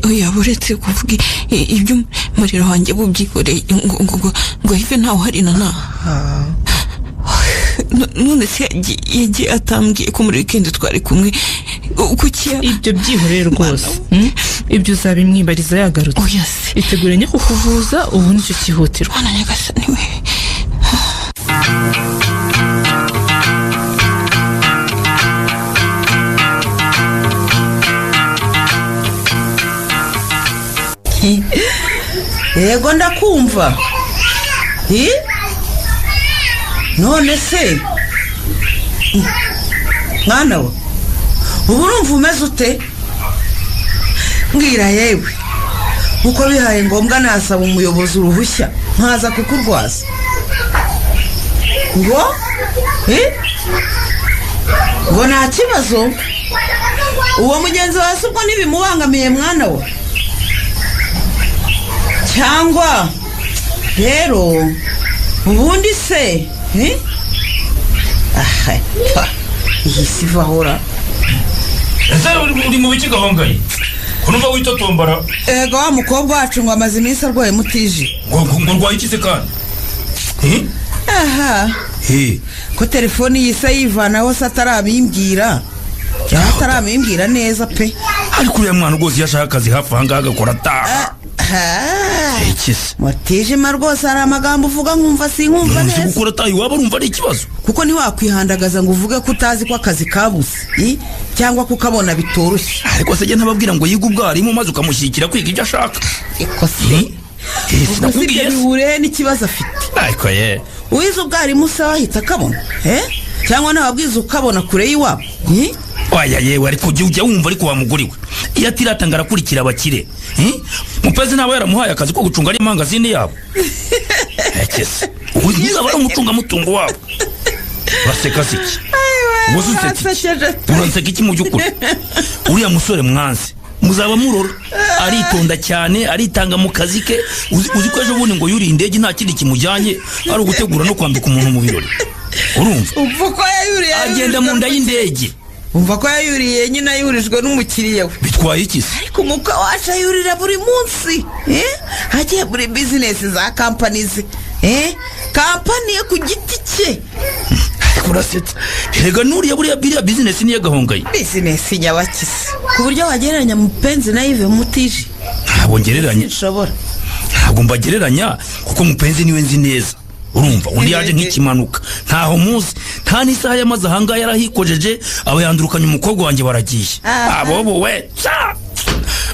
oya buretse kuvuga ibyo umuriro wanjye bubyikoreye ngo hive ntawe uhari nana. none se yagiye atambwiye ko muri weekend twari kumwe kuki? ibyo byihoreye rwose. ibyo uzabimwibariza yagarutse. oya se itegure njye kukuvuza ubu nicyo cyihutirwa. mwana nyagasani we. yego ndakumva. none se mwana we ubu urumva umeze ute mbwira yewe uko bihaye ngombwa nasaba umuyobozi uruhushya nkaza kukurwaza ngo ngo nta kibazo uwo mugenzi wawe se ubwo ntibimubangamiye mwana we cyangwa rero ubundi se iyi si vahora ese uri mu biki gahongaye kunumva witotombara ego wa mukobwa wacu ngo amaze iminsi arwaye mutiji ngo rwaye iki se kandi aha ko telefoni yise yivanaho se atarabimbwira cyangwa atarabimbwira neza pe ariko uriya mwana rwose iyo ashaka akazi hafi ahangaha agakora ataha ikisi mutijima rwose hari amagambo uvuga nkumva sinkumva neza gukora ataha iwaba urumva ari ikibazo kuko ntiwakwihandagaza ngo uvuge ko utazi ko akazi kabuze cyangwa kukabona bitoroshye ariko se ntababwira ngo yige ubwarimu maze ukamushyigikira kwiga ibyo ashaka eko se ubwo si ibyo bihuriye n'ikibazo afite ariko uwize ubwarimu se wahita akabona cyangwa ntababwiza ukabona kure y'iwabo waya yewe ariko ujya wumva ariko wamuguriwe iyo atiratanga arakurikira abakire mupezi ntabwo yaramuhaye akazi ko gucunga ari mangazini yabo ekese ubu nizaba ari umucungamutungo wabo baseka siki uranseka iki mu by'ukuri uriya musore mwanze muzaba murora aritonda cyane aritanga mu kazi ke uzi ko ejo bundi ngo yuriye indege nta kindi kimujyanye ari ugutegura no kwambika umuntu mu birori urumva umva ko yayuriye agenda mu nda y'indege umva ko yayuriye nyine ayurijwe n'umukiriya we bitwaye iki se ariko umukwe wacu ayurira buri munsi agiye muri bizinesi za kampani ze kampani ye ku giti cye kurasetsa erega nuriya buriya bizinesi niyo gahongaye bizinesi nyabakisi ku buryo wagereranya mupenzi na Yves Mutiji ntabwo ngereranya ntabwo mbagereranya kuko mupenzi niwe nzi neza urumva undi yaje nk'ikimanuka ntaho muzi nta n'isaha yamaze ahangaha yarahikojeje aba yandurukanye umukobwa wanjye baragiye abobo we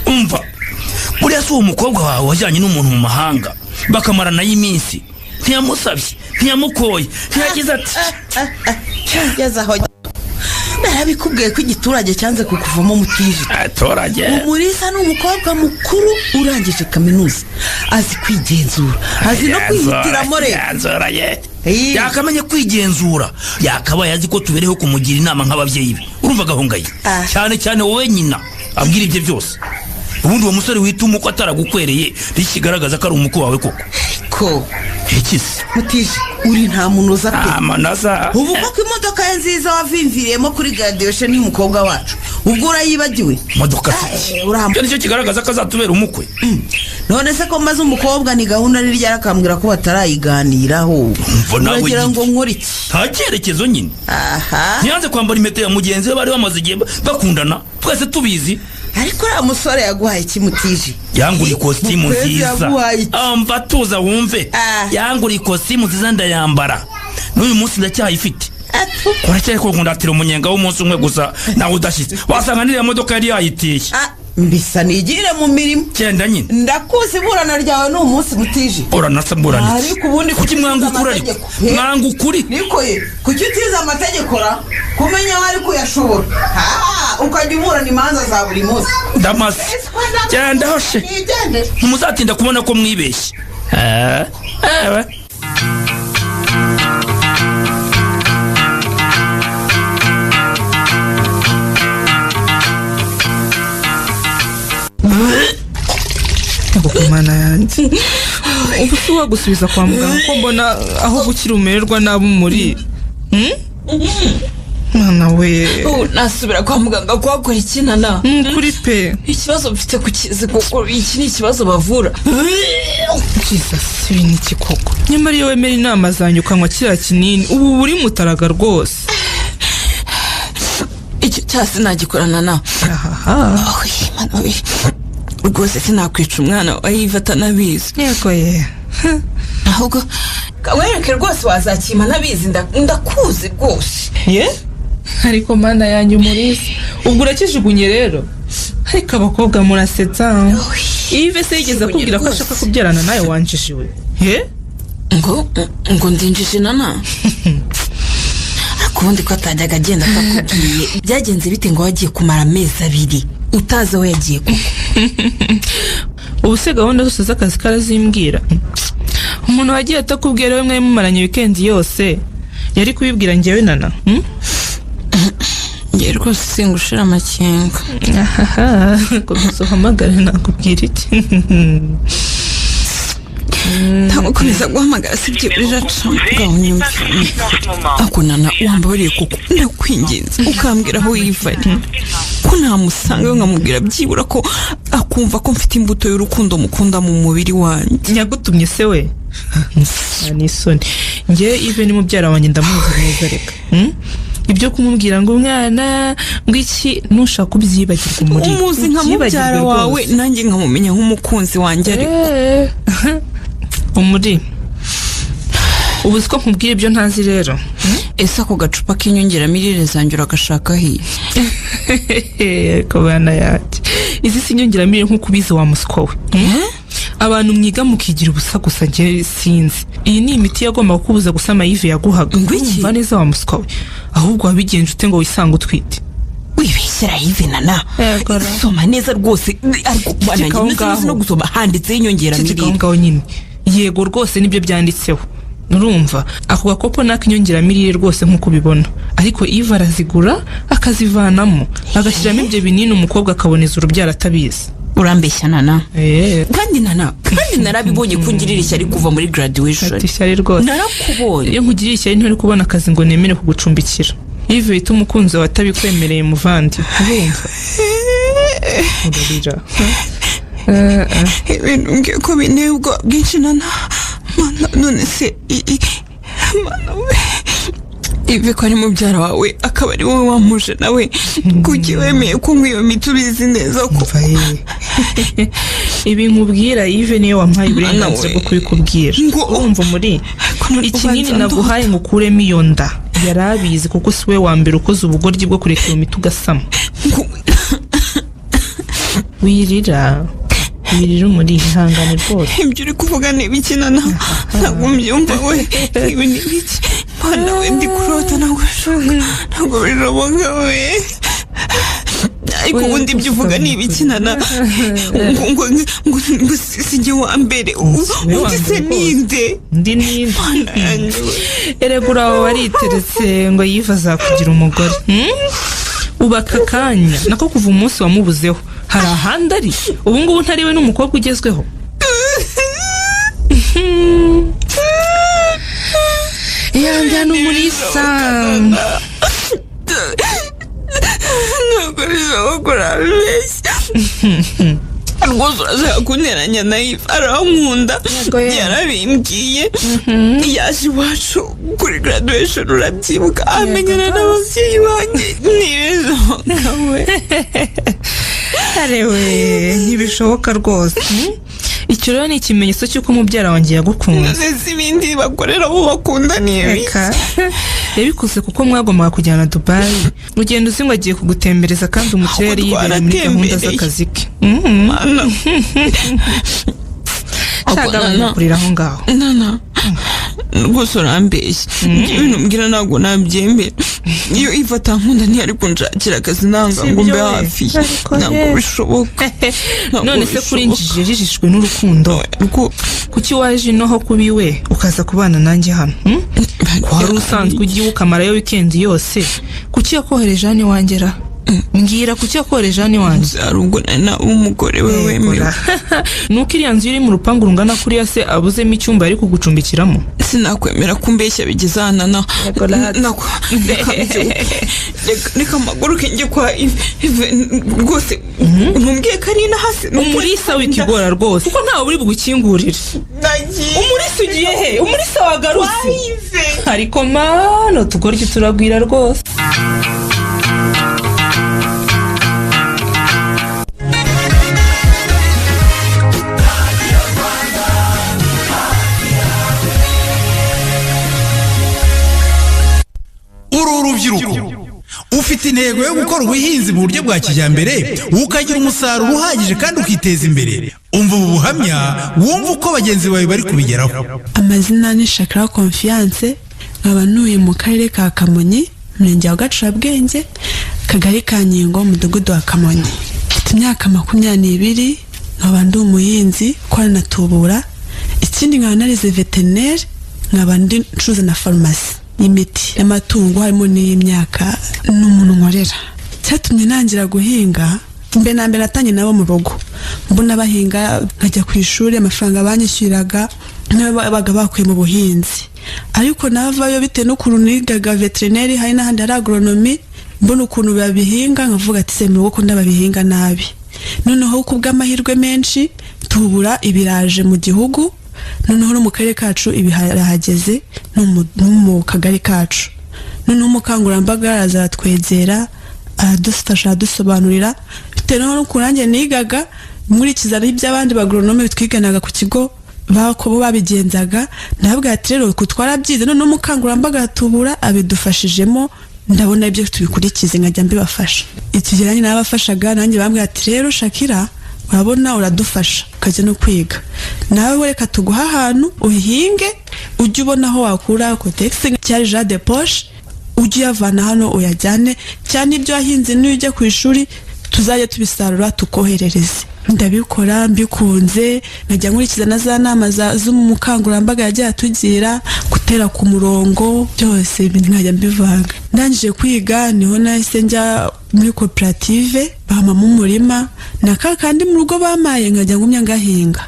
umva buriya si uwo mukobwa wawe wajyanye n'umuntu mu mahanga bakamarana y'iminsi ntiyamusabye ntiyamukoye ntiyagize ati yageze aho narabikubwiye ko igiturage cyanze kukuvamo Mutiji atorage Umulisa ni umukobwa mukuru urangije kaminuza azi kwigenzura azi no kwihitiramo rero yakamenye kwigenzura yakabaye azi ko tubereho kumugira inama nk'ababyeyi be urumva gahongaye cyane cyane wowe nyina abwira ibyo byose ubundi uwo musore wituma uko ataragukwereye ntikigaragaza ko ari umukwe wawe koko ko ikisi Mutiji uri nta muntu uza pe amanaza ubu koko imodoka ye nziza wavimviriyemo kuri graduation n'umukobwa wacu ubwo urayibagiwe imodoka se nicyo kigaragaza ko azatubera umukwe none se ko maze umukobwa ni gahunda niri yarakambwira ko batarayiganiraho uragira ngo nkore iki nta cyerekezo nyine ntiyanze kwambara impeta ya mugenzi we bari bamaze igihe bakundana twese tubizi ariko uriya musore yaguhaye iki Mutiji yangura ikositimu nziza mva tuza wumve yangura ikositimu nziza ndayambara n'uyu munsi ndacyayifite uracyari ko nkundatira umunyenga w'umunsi umwe gusa nawe udashize wasanga n'iriya modoka yari yayitiye mbisa nigire mu mirimo cyenda nyine ndakuzi iburana ryawe ni umunsi Mutiji uranasa mburana ariko ubundi kuki mwanga ukuri ariko mwanga ukuri niko ye kuki utize amategeko ra kumenya aho ari kuyashobora ukajya uburana imanza za buri munsi ndamase cyenda hoshe ntimuzatinda kubona ko mwibeshye ewe mana yanjye ubu si wagusubiza kwa muganga ko mbona aho gukira umererwa nabi muri mwana we nasubira kwa muganga kuhakora ikinana kuri pe ikibazo mfite kukizi kuko iki ni ikibazo bavura Jesus ibi ni iki koko nyamara iyo wemera inama zanyu ukanywa kiriya kinini ubu buri mutaraga rwose icyo cyasi nagikorana nawe rwose sinakwica umwana wa Yves atanabizi yego ye ahubwo wereke rwose wazakima nabizi ndakuzi rwose ariko mana yanjye Umulisa ubwo urakijugunye rero ariko abakobwa murasetsa Yves se yigeze akubwira ko ashaka kubyarana nawe wanjishiwe ngo ndinjije nana ariko ubundi ko atajyaga agenda atakubwiye byagenze bite ngo wagiye kumara amezi 2 utazi aho yagiye koko? ubu se gahunda zose z'akazi karazimbwira. Umuntu wagiye atakubwira we mwe mumaranye weekend yose yari kubibwira njyewe nana. ngiye rwose singushira amakenga. Ko gusohamagara nakubwira iki? ntamukomeza guhamagara sibyo biraca gahunda ako nana wambariye kuko ndakwinginze ukambwira aho yivanye ko namusanga nkamubwira byibura ko akumva ko mfite imbuto y'urukundo mukunda mu mubiri wanjye. Nyagutumye se we? Nisoni nge even mubyara wanjye ndamuzi neza reka. Ibyo kumubwira ngo umwana ngo iki nushaka kubyibagirwa muri umuzi nka mubyara wawe nanjye nkamumenya nk'umukunzi wanjye ariko umuri ubu siko nkubwira ibyo ntazi rero. Ese ako gacupa k'inyongeramirire zanjye uragashaka hiye? Ko bana yaje izi si inyongeramirire nk'uko ubizi wa muswa we. Abantu mwiga mukigira ubusa gusa nge sinzi. Iyi ni imiti yagomba kukubuza gusama Yves yaguhaga. Umva neza wa muswa we, ahubwo wabigenje ute ngo wisanga utwite? Wibeshyira Yves nana. Soma neza rwose ariko bana ngiye no gusoma handitse inyongeramirire. Ngaho nyine yego rwose nibyo byanditseho. Nurumva ako gakopo nakinyongeramirire rwose nkuko ubibona, ariko Yves arazigura akazivanamo agashyiramo ibyo binini umukobwa akaboneza urubyaro atabizi. Urambeshya nana. Kandi nana kandi narabibonye kungirira ishyari kuva muri graduation. Ishyari rwose narakubonye. Iyo nkugirira ishyari ntari kubona akazi ngo nemere kugucumbikira. Yves wita umukunzi watabikwemereye muvandi. Urumva urarira. Ibintu ngiye ko binteye ubwo bwinshi nana. None se mana we Yves ko ari mubyara wawe akaba ari wowe wamuje nawe kuki wemeye ko nk'iyo miti ubizi neza ko ibi nkubwira Yves niyo wampaye uburenganzira bwo kubikubwira. Urumva muri ikinini naguhaye ngo ukuremo iyo nda yarabizi kuko siwe wa mbere ukoze ubugoryi bwo kureka iyo miti ugasama. Wirira muri ihangane rwose. Ibyo uri kuvuga ni ibiki nana? Ntabwo mbyumva we. Ibi ni ibiki? Mana we ndi kurota ntabwo biroboka we. Ariko ubundi ibyo uvuga ni ibiki nana? Ngo sinjye wa mbere undi se ninde? Ndi ninde? Eregura aho wariteretse ngo Yves azakugira umugore. Ubaka kanya nako kuva umunsi wamubuzeho hari ahandi ari ubu ngubu ntariwe n'umukobwa ugezweho. Yangana umurisa ntabwo bishoboka kurabeshya rwose urashaka kunteranya na Yves arankunda yarabimbwiye yaje iwacu kuri graduation urabyibuka amenyana n'ababyeyi banjye ntibishoboka we. Arewe ntibishoboka rwose. Icyo rero ni ikimenyetso cy'uko mubyara wanjye yagukunze. Nzi ibindi bakorera abo bakunda nibi. Yabikoze kuko mwagombaga kujyana Dubai. Ugenda uzi ngo agiye kugutembereza kandi umukire yari yibereye muri gahunda z'akazi ke. Shaka banakurira aho ngaho. Nana rwose urambeshya. Ibintu mbwira ntabwo nabyemera. Iyo Yves atankunda ntiyari kunshakira akazi nanga ngo mbe hafi. Ntabwo bishoboka. None se kuri njije jijishwe n'urukundo kuki waje noho kubiwe ukaza kubana nanjye hano? Wari usanzwe ugiye ukamarayo weekend yose kuki yakohereje hano iwangera? Mbwira kuki yakohereje hano iwanjye? Arubwo na umugore we wemewe. Nuko iriya nzu iri mu rupangu rungana kuriya se abuzemo icyumba ari kugucumbikiramo? Sinakwemera kumbeshya bigeze hano na reka amaguruke njye kwa Yves rwose ntumbwiye ko ari hasi. Umurisa w'ikigora rwose kuko ntawe uri bugukingurire. Umurisa ugiye he? Umurisa wagarutse ariko mano tugorye turagwira rwose. Urubyiruko ufite intego yo gukora ubuhinzi mu buryo bwa kijyambere ukagira umusaruro uhagije kandi ukiteza imbere. Umva ubu buhamya wumva uko bagenzi bawe bari kubigeraho. Amazina ni Shakira Confiance, nkaba ntuye mu karere ka Kamonyi Murenge wa Gacurabwenge, Kagari ka Nyingo, Mudugudu wa Kamonyi. Mfite imyaka 22, nkaba ndi umuhinzi kwa natubura. Ikindi nkaba narize veterinary, nkaba ndi ncuruza na farumasi y'imiti y'amatungo harimo n'imyaka n'umuntu nkorera. Cyatumye nangira guhinga mbe na mbere natanye nabo mu rugo, mbona bahinga nkajya ku ishuri, amafaranga banyishyuraga n'abaga bakuye mu buhinzi. Ariko navayo bite n'ukuntu nigaga veterinary hari n'ahandi hari agronomy, mbona ukuntu babihinga nkavuga ati se mu rugo ko ndababihinga nabi. Noneho kubw'amahirwe menshi tubura ibiraje mu gihugu, noneho no mu karere kacu ibiharahageze no mu kagari kacu. Noneho umukangurambaga arazatwegera adufasha dusobanurira bitewe n'uko nanjye nigaga nkurikiza iby'abandi bagronome bitwiganaga ku kigo bakobo babigenzaga. Ndababwira ati rero kutwarabyize noneho umukangurambaga tubura abidufashijemo, ndabona ibyo tubikurikize nkajya mbibafasha. Ikigiranye n'abafashaga nanjye bambwira ati rero Shakira urabona uradufasha ukajya no kwiga, nawe reka tuguha ahantu uhinge ujye ubona aho wakura kotegisi cyari ja de poche, ujye yavana hano uyajyane cyane ibyo wahinze niyo ujya ku ishuri tuzajya tubisarura tukoherereze. Ndabikora mbikunze, nkajya nkurikiza na za nama z'umukangurambaga yagiye atugira, gutera ku murongo, byose nkajya mbivanga. Ndangije kwiga niho nahise njya muri koperative bamama umurima na kandi mu rugo bamaye, nkajya ngumya ngahinga,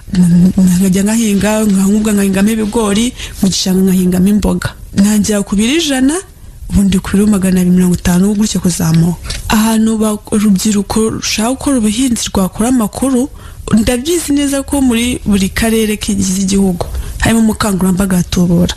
nkajya ngahinga nkahingamo ibigori, mu gishanga nkahingamo imboga. Nangira ku 100 ubundi kuri 250 gutyo kuzamuka. Ahantu urubyiruko rushaka gukora ubuhinzi rwakora amakuru, ndabyizi neza ko muri buri karere k'igize igihugu harimo umukangurambaga tubura,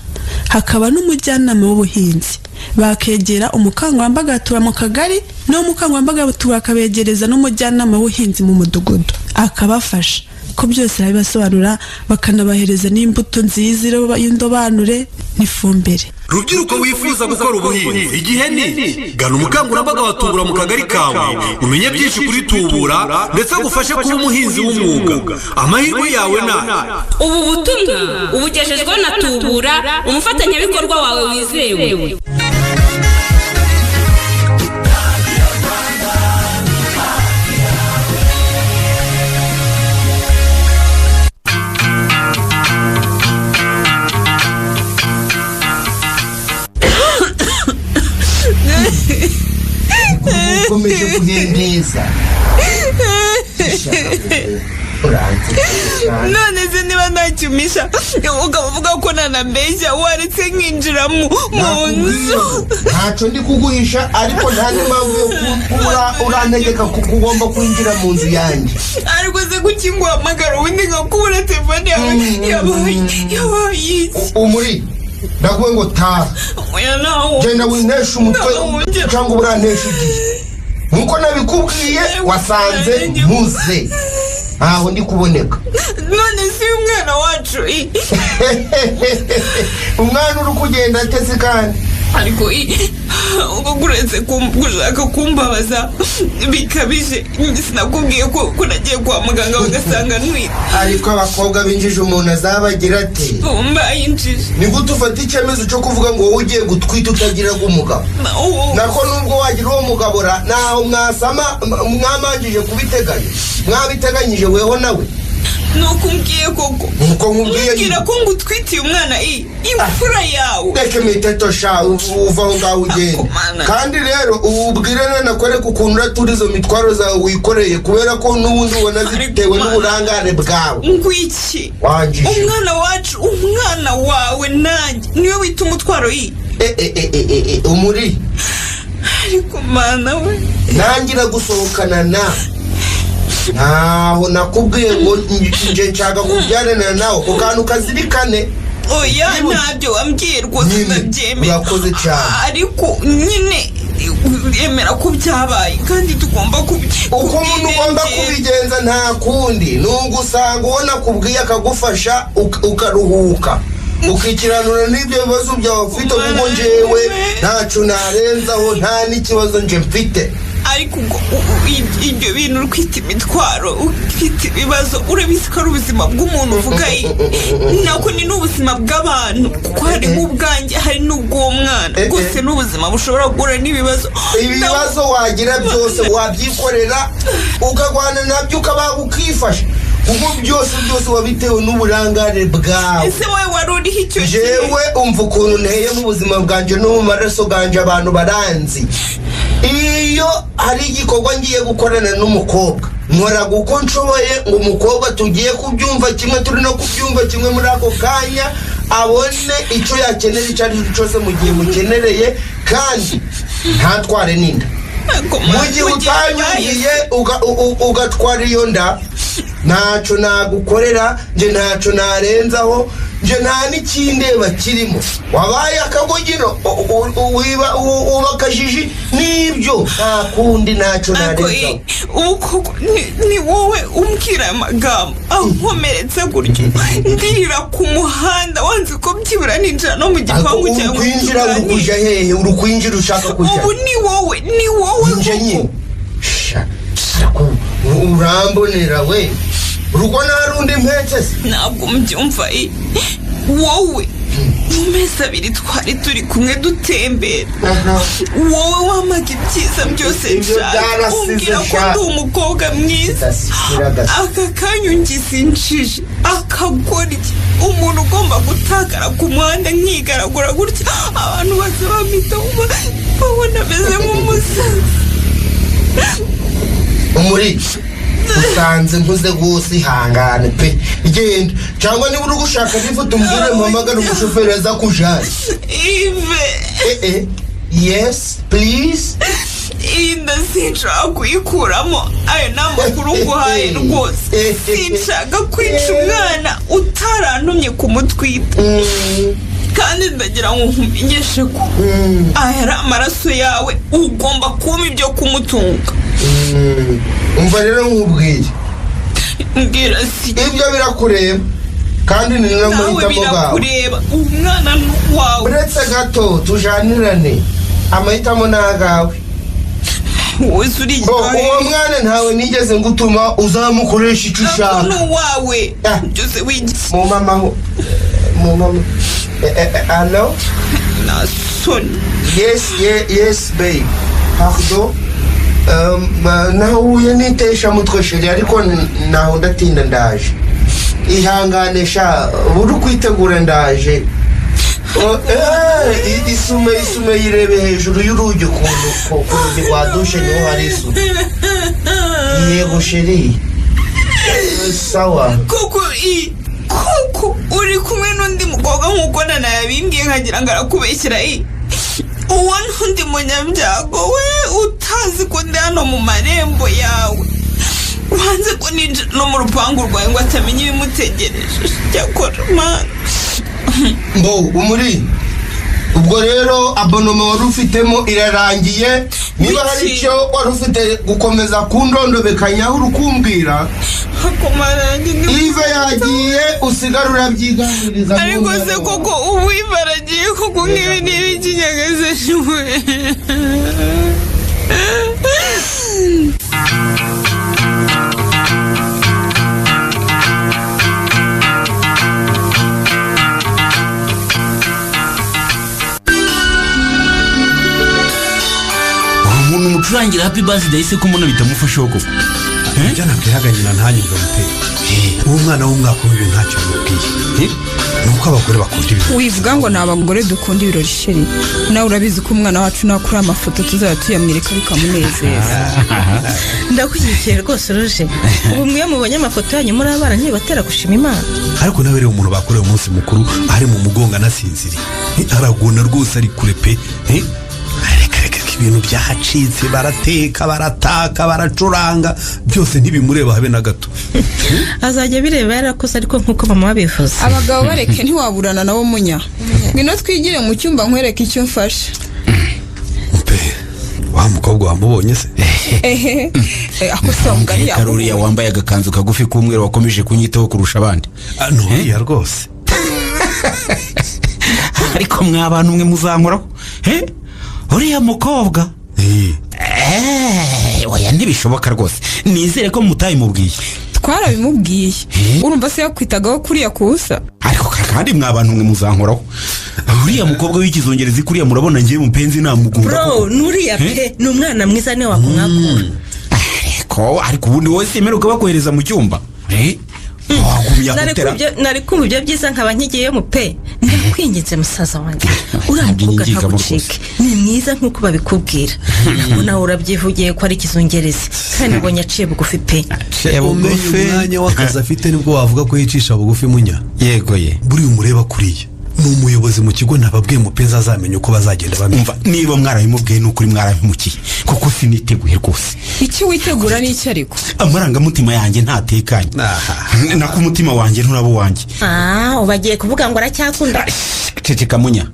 hakaba n'umujyanama w'ubuhinzi, bakegera umukangurambaga tura mu kagari no umukangurambaga tura akabegereza n'umujyanama w'ubuhinzi mu mudugudu akabafasha ko byose arabibasobanura, bakanabahereza n'imbuto nziza y'indobanure n'ifumbire. Rubyiruko wifuza gukora ubuhinzi, igihe ni gana umukangurambaga wa Tubura mu kagari kawe, umenye byinshi kuri Tubura ndetse agufashe kuba umuhinzi w'umwuga. Amahirwe yawe na ubu butumwa ubugejejwe na Tubura, umufatanyabikorwa wawe wizewe. Ukomeje kugendeza none se niba ntacyumisha ukavuga ko nanambeshya waretse nkinjira mu nzu. Ntacyo ndi kuguhisha, ariko nta n'impamvu yo kuba urantegeka kuko ugomba kwinjira mu nzu yanjye. Ariko se kuki nguhamagara ubundi nkakubura telefone yawe yabaye umuri ndaguwe ngo taha genda winesha umutwe cyangwa uranesha igihe nkuko nabikubwiye wasanze muze aho ndi kuboneka. None si umwana wacu umwana uri kugenda atese kandi ariko ubwo kuretse gushaka kumbabaza bikabije. Sinakubwiye ko nagiye kwa muganga bagasanga ntwite. Ariko abakobwa binjije umuntu azabagira ate? Mbayinjije. Ni gute ufata icyemezo cyo kuvuga ngo wowe ugiye gutwita utagira umugabo? Nako nubwo wagira uwo mugabo naho mwasama mwamanjije kubiteganya, mwabiteganyije weho nawe. Nuko umbwiye koko umbwira ko ngutwitiye umwana imfura yawe. Reke miteto sha uva ngaho ugenda. Kandi rero ubwire nakwereka ukuntu uraturiza izo mitwaro zawe wikoreye, kubera ko n'ubundi ubona zitewe n'uburangare bwawe. Ngwiki umwana wacu, umwana wawe nanjye niwe wita umutwaro umuri. Ariko mana we nangira gusohokana na ntaho nakubwiye ngo nje nshaka kubyarana nawe ukantu kazirikane. Oya ntabyo wambwiye rwose ndabyemera. Urakoze cyane. Ariko nyine yemera ko byabaye kandi tugomba uko umuntu ugomba kubigenza nta kundi n'ugusanga uwo nakubwiye akagufasha ukaruhuka ukikiranura n'ibyo bibazo byawe ufite, kuko njyewe ntacyo narenzaho, nta n'ikibazo nje mfite. Ariko ibyo bintu urwita imitwaro, ufite ibibazo, urabizi ko ari ubuzima bw'umuntu uvuga nako ni n'ubuzima ubuzima bw'abantu kuko harimo ubwanjye hari n'ubw'uwo mwana rwose n'ubuzima bushobora guhura n'ibibazo wagira byose wabyikorera ukagwana nabyo ukabaga ukifasha kuko byose wabitewe n'uburangare bwawe. Ese wowe wari uriho icyo gihe? Jewe umva ukuntu nteye mu buzima bwanje no mu maraso ganje abantu baranzi. Iyo hari igikorwa ngiye gukorana n'umukobwa nkora guko nshoboye ngo umukobwa tugiye kubyumva kimwe turi no kubyumva kimwe muri ako kanya abone icyo yakenera icyo ari cyo cyose mu gihe mukenereye kandi ntatware n'inda. Mu gihe utanyugiye ugatwara iyo nda ntacyo nagukorera nje ntacyo narenzaho nje nta n'ikindi bakirimo wabaye akagogino ubakajiji n'ibyo nta kundi ntacyo narenzaho. Ubu ni wowe umbwira amagambo ankomeretsa gutyo ndirira ku muhanda wanze ko byibura ninjira no mu gipangu cyawe. Ukwinjira ukuja hehe urukwinjira ushaka kuja? Ubu ni wowe nje nyine urambonera we urugo narundi mpetse ntabwo mbyumva wowe mu mezi abiri twari turi kumwe dutembera wowe wamaga ibyiza byose nshaka umbwira ko ndi umukobwa mwiza aka kanya ungize injiji akagoryi umuntu ugomba gutakara ku muhanda nkigaragura gutya abantu bose bamita babona ameze nk'umusazi. Umuri usanze nkuze rwose ihangane pe genda cyangwa niba uri gushaka n'ifoto umbwire mpamagara umushoferi aza kujana. Yes please. Inda sinshaka kuyikuramo ayo n'amakuru nguhaye rwose sinshaka kwica umwana utarantumye kumutwita kandi ndagira ngo nkumenyeshe ko aya ari amaraso yawe ugomba kumpa ibyo kumutunga. Umva rero nkubwire mbwira si ibyo birakureba kandi ni n'amahitamo bwawe. Umwana wawe uretse gato tujanirane amahitamo n'agawe. uwo mwana ntawe nigeze ngutuma uzamukoresha icyo ushaka. Wawe byose wigize mu mama hello na son. Yes babe pardon nahuye nitesha mutwe sheri ariko naho ndatinda ndaje ihanganisha buri kwitegura ndaje. isume yirebe hejuru y'urugi ku rugi rwa dushe niho hari isume. Yego sheri sawa koko uri kumwe n'undi mukobwa nk'uko nana yabimbwiye nkagira ngo arakubeshyira uwo n'undi munyabyago we utazi ko ndi hano mu marembo yawe wanze ko ninjira no mu rupangu rwawe ngo atamenye ibimutegereje cyakora mana. Umuri ubwo rero abonoma wari ufitemo irarangiye niba hari icyo wari ufite gukomeza kundondobekanyaho urukumbwira Ive yagiye usigara urabyiganiriza. Ariko se koko ubu Ive aragiye koko nk'ibi n'ibikinyagaze niwe. umuntu umucurangira happy birthday se ko mbona bitamufashaho koko. Ibyo nakwihaganyira ntanyumva mute. Uwo mwana w'umwaka w'ibyo ntacyo mubwiye. Nuko abagore bakunda ibintu. Wivuga ngo nabagore dukunda ibirori sheri. Nawe urabizi ko umwana wacu nakura amafoto tuzaba tuyamwereka bikamunezeza. Ndakushyigikiye rwose Roje. Ubu mwe mubonye amafoto yanyu muri abana ntibatera gushima Imana. Ariko nawe rero umuntu bakoreye umunsi mukuru ari mu mugonga nasinziri. Aragona rwose ari kure pe. Ibintu byahacitse barateka barataka baracuranga byose ntibimureba habe na gato. Azajya bireba yarakoze ariko nkuko mama wabivuze. Abagabo bareke ntiwaburana nabo munya. Ngino twigire mu cyumba nkwereka icyo mfasha. Wa mukobwa wamubonye se? Akose umugani yawe. Karuriya wambaye agakanzu kagufi k'umweru wakomeje kunyitaho kurusha abandi. Ya rwose. Ariko mwabantu mwe muzankoraho. Uriya mukobwa oya ntibishoboka rwose nizere ko mutayimubwiye. Twarabimubwiye urumva se yakwitagaho kuriya kusa ariko kandi mwabantu mwe muzankoraho uriya mukobwa w'ikizongerezi kuriya murabona ngiye mupenzi namugunda bro nuriya pe ni umwana mwiza niwe wakumwakura ariko ubundi wese yemeruka bakohereza mu cyumba nari kumva ibyo byiza nkaba nkigiyeyo mu pe ndakwinginze musaza wanjye uramuvuga ntagucike ni mwiza nk'uko babikubwira nawe urabyivugiye ko ari ikizungerezi kandi ubonye aciye bugufi pe umwanya w'akazi afite nibwo wavuga ko yicisha bugufi munya yego ye buriya umureba kuriya ni umuyobozi mu kigo ntababwiye mupenzi azamenya uko bazagenda bamenya niba mwarabimumbwiye n'ukuri mwarabimukiye kuko siniteguye rwose iki witegura n'icyo ariko amarangamutima yanjye ntatekanye nako umutima wanjye nturabo wanjye ubagiye kuvuga ngo aracyakunda ceceka munya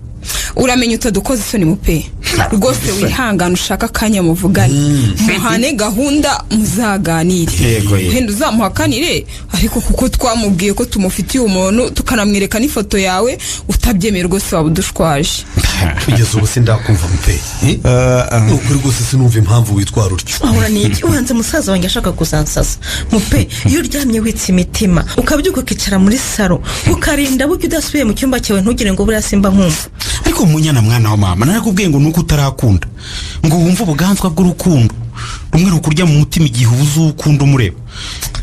uramenya utadukoze isoni mupe rwose wihangana ushaka akanya muvugane muhane gahunda muzaganire wenda uzamuhakanire ariko kuko twamubwiye ko tumufitiye umuntu tukanamwereka n'ifoto yawe utabyemeye rwose waba udushwaje kugeza ubu sindakumva mupe ukuri rwose sinumva impamvu witwara utyo ahora ni iki uhanze musaza wanjye ashaka kuzansaza mupe iyo uryamye witse imitima ukabyuka ukicara muri saro ukarinda buke udasubiye mu cyumba cyawe ntugire ngo buriya simba nkumva ariko munyana mwana wa mama narakubwiye ngo nuko utarakunda ngo wumve ubuganzwa bw'urukundo rumwe rukurya mu mutima igihe ubuze ukunda umureba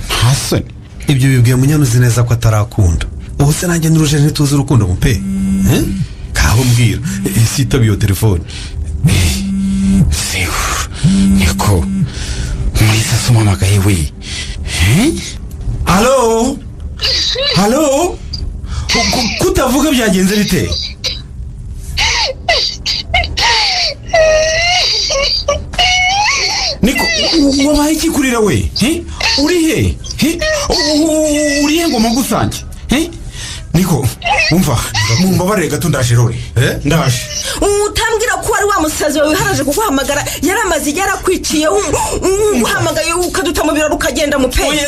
hasoni ibyo bibwiye munyana uzi neza ko atarakunda ubu se nanjye n'uruje ntituzi urukundo mupe kaho mbwira sitaba iyo telefone niko mwisa sumamagaye we halo halo kutavuga byagenze bite niko wabaye iki kurira we uri he uri he ngo magusange niko umva mumbabarire gato ndaje rore ndaje utambwira ko wari wamusazi wawe haraje kuguhamagara yaramaze yarakwiciye uhamagaye ukaduta mu biro ukagenda mu pe umuntu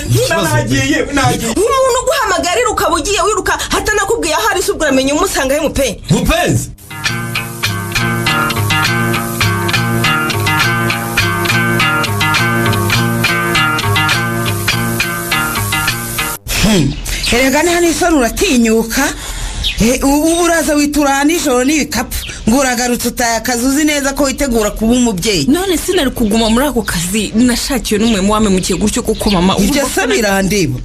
uguhamagarira ukaba ugiye wiruka hatanakubwiye aho ari subwo uramenye umusanga he mu pe mupenzi erega ni hano isoni uratinyuka ubu uraza witura nijoro n'ibikapu ngo uragarutse utaye akazi uzi neza ko witegura kuba umubyeyi none sinari kuguma muri ako kazi nashakiwe n'umwe mu wamemukiye gutyo kuko mama ibyo se birandeba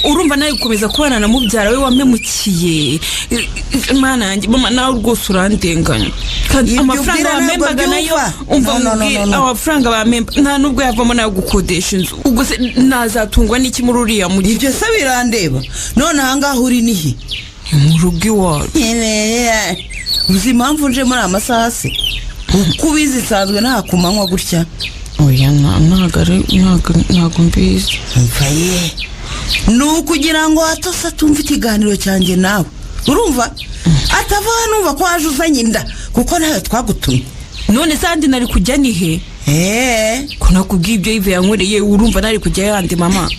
urumva nawe gukomeza kubana na mubyara we wamemukiye mana yanjye mama nawe rwose urandenganya amafaranga bamembaga nayo umva mubwira amafaranga bamemba nta nubwo yavamo nayo gukodesha inzu ubwo se nazatungwa n'iki muri uriya muri ibyo se birandeba none ahangaha uri nihe mu rugo iwawe uzi impamvu nje muri amasaha se uko ubizi isanzwe nta kumanywa gutya oya ntago mbizi mvaye ni ukugira ngo hatose atumva ikiganiro cyanjye nawe urumva atava numva ko waje uzanye inda kuko nawe twagutumye none sandi nari kujya nihe ko nakubwiye ibyo Yves yankoreye urumva nari kujya yandi mama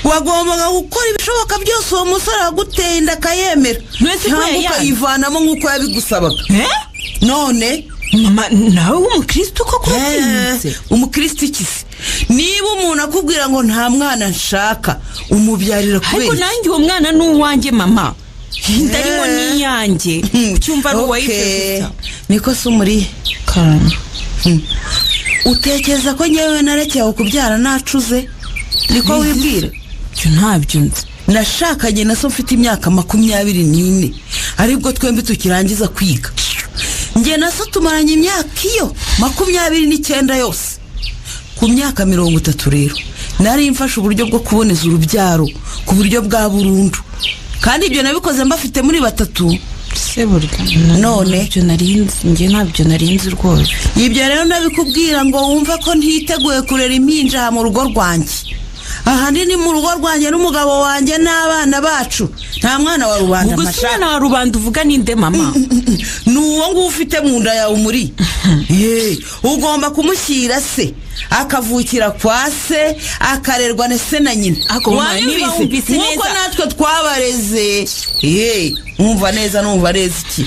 wagombaga gukora ibishoboka byose uwo musore waguteye inda akayemera ntabwo ukayivanamo nk'uko yabigusabaga none mama nawe w'umukristo koko uratinze umukristo ikisi niba umuntu akubwira ngo nta mwana nshaka umubyarira kubera ariko nanjye uwo mwana ni uwanjye mama ndarimo n'iyanjye cyumva ari uwayife gusa niko se umuriye karame utekereza ko ngewe narekeye kubyara nacuze niko wibwira cyo ntabyo nzi nashakanye na so mfite imyaka 24 aribwo twembi tukirangiza kwiga njye na so tumaranye imyaka iyo 29 yose ku myaka 30 rero nari mfashe uburyo bwo kuboneza urubyaro ku buryo bwa burundu kandi ibyo nabikoze mbafite muri batatu se burya none ibyo narinzi njye ntabyo narinzi rwose ibyo rero nabikubwira ngo wumve ko ntiteguye kurera impinja mu rugo rwanjye ahandi ni mu rugo rwanjye n'umugabo wanjye n'abana bacu nta mwana wa rubanda mashaka ubwo mwana wa rubanda uvuga ninde mama nuwo ngo ufite mu nda yawe muri ugomba kumushyira se akavukira kwa se akarerwa na se na nyina wumvise nkuko natwe twabareze mwumva neza numva reza iki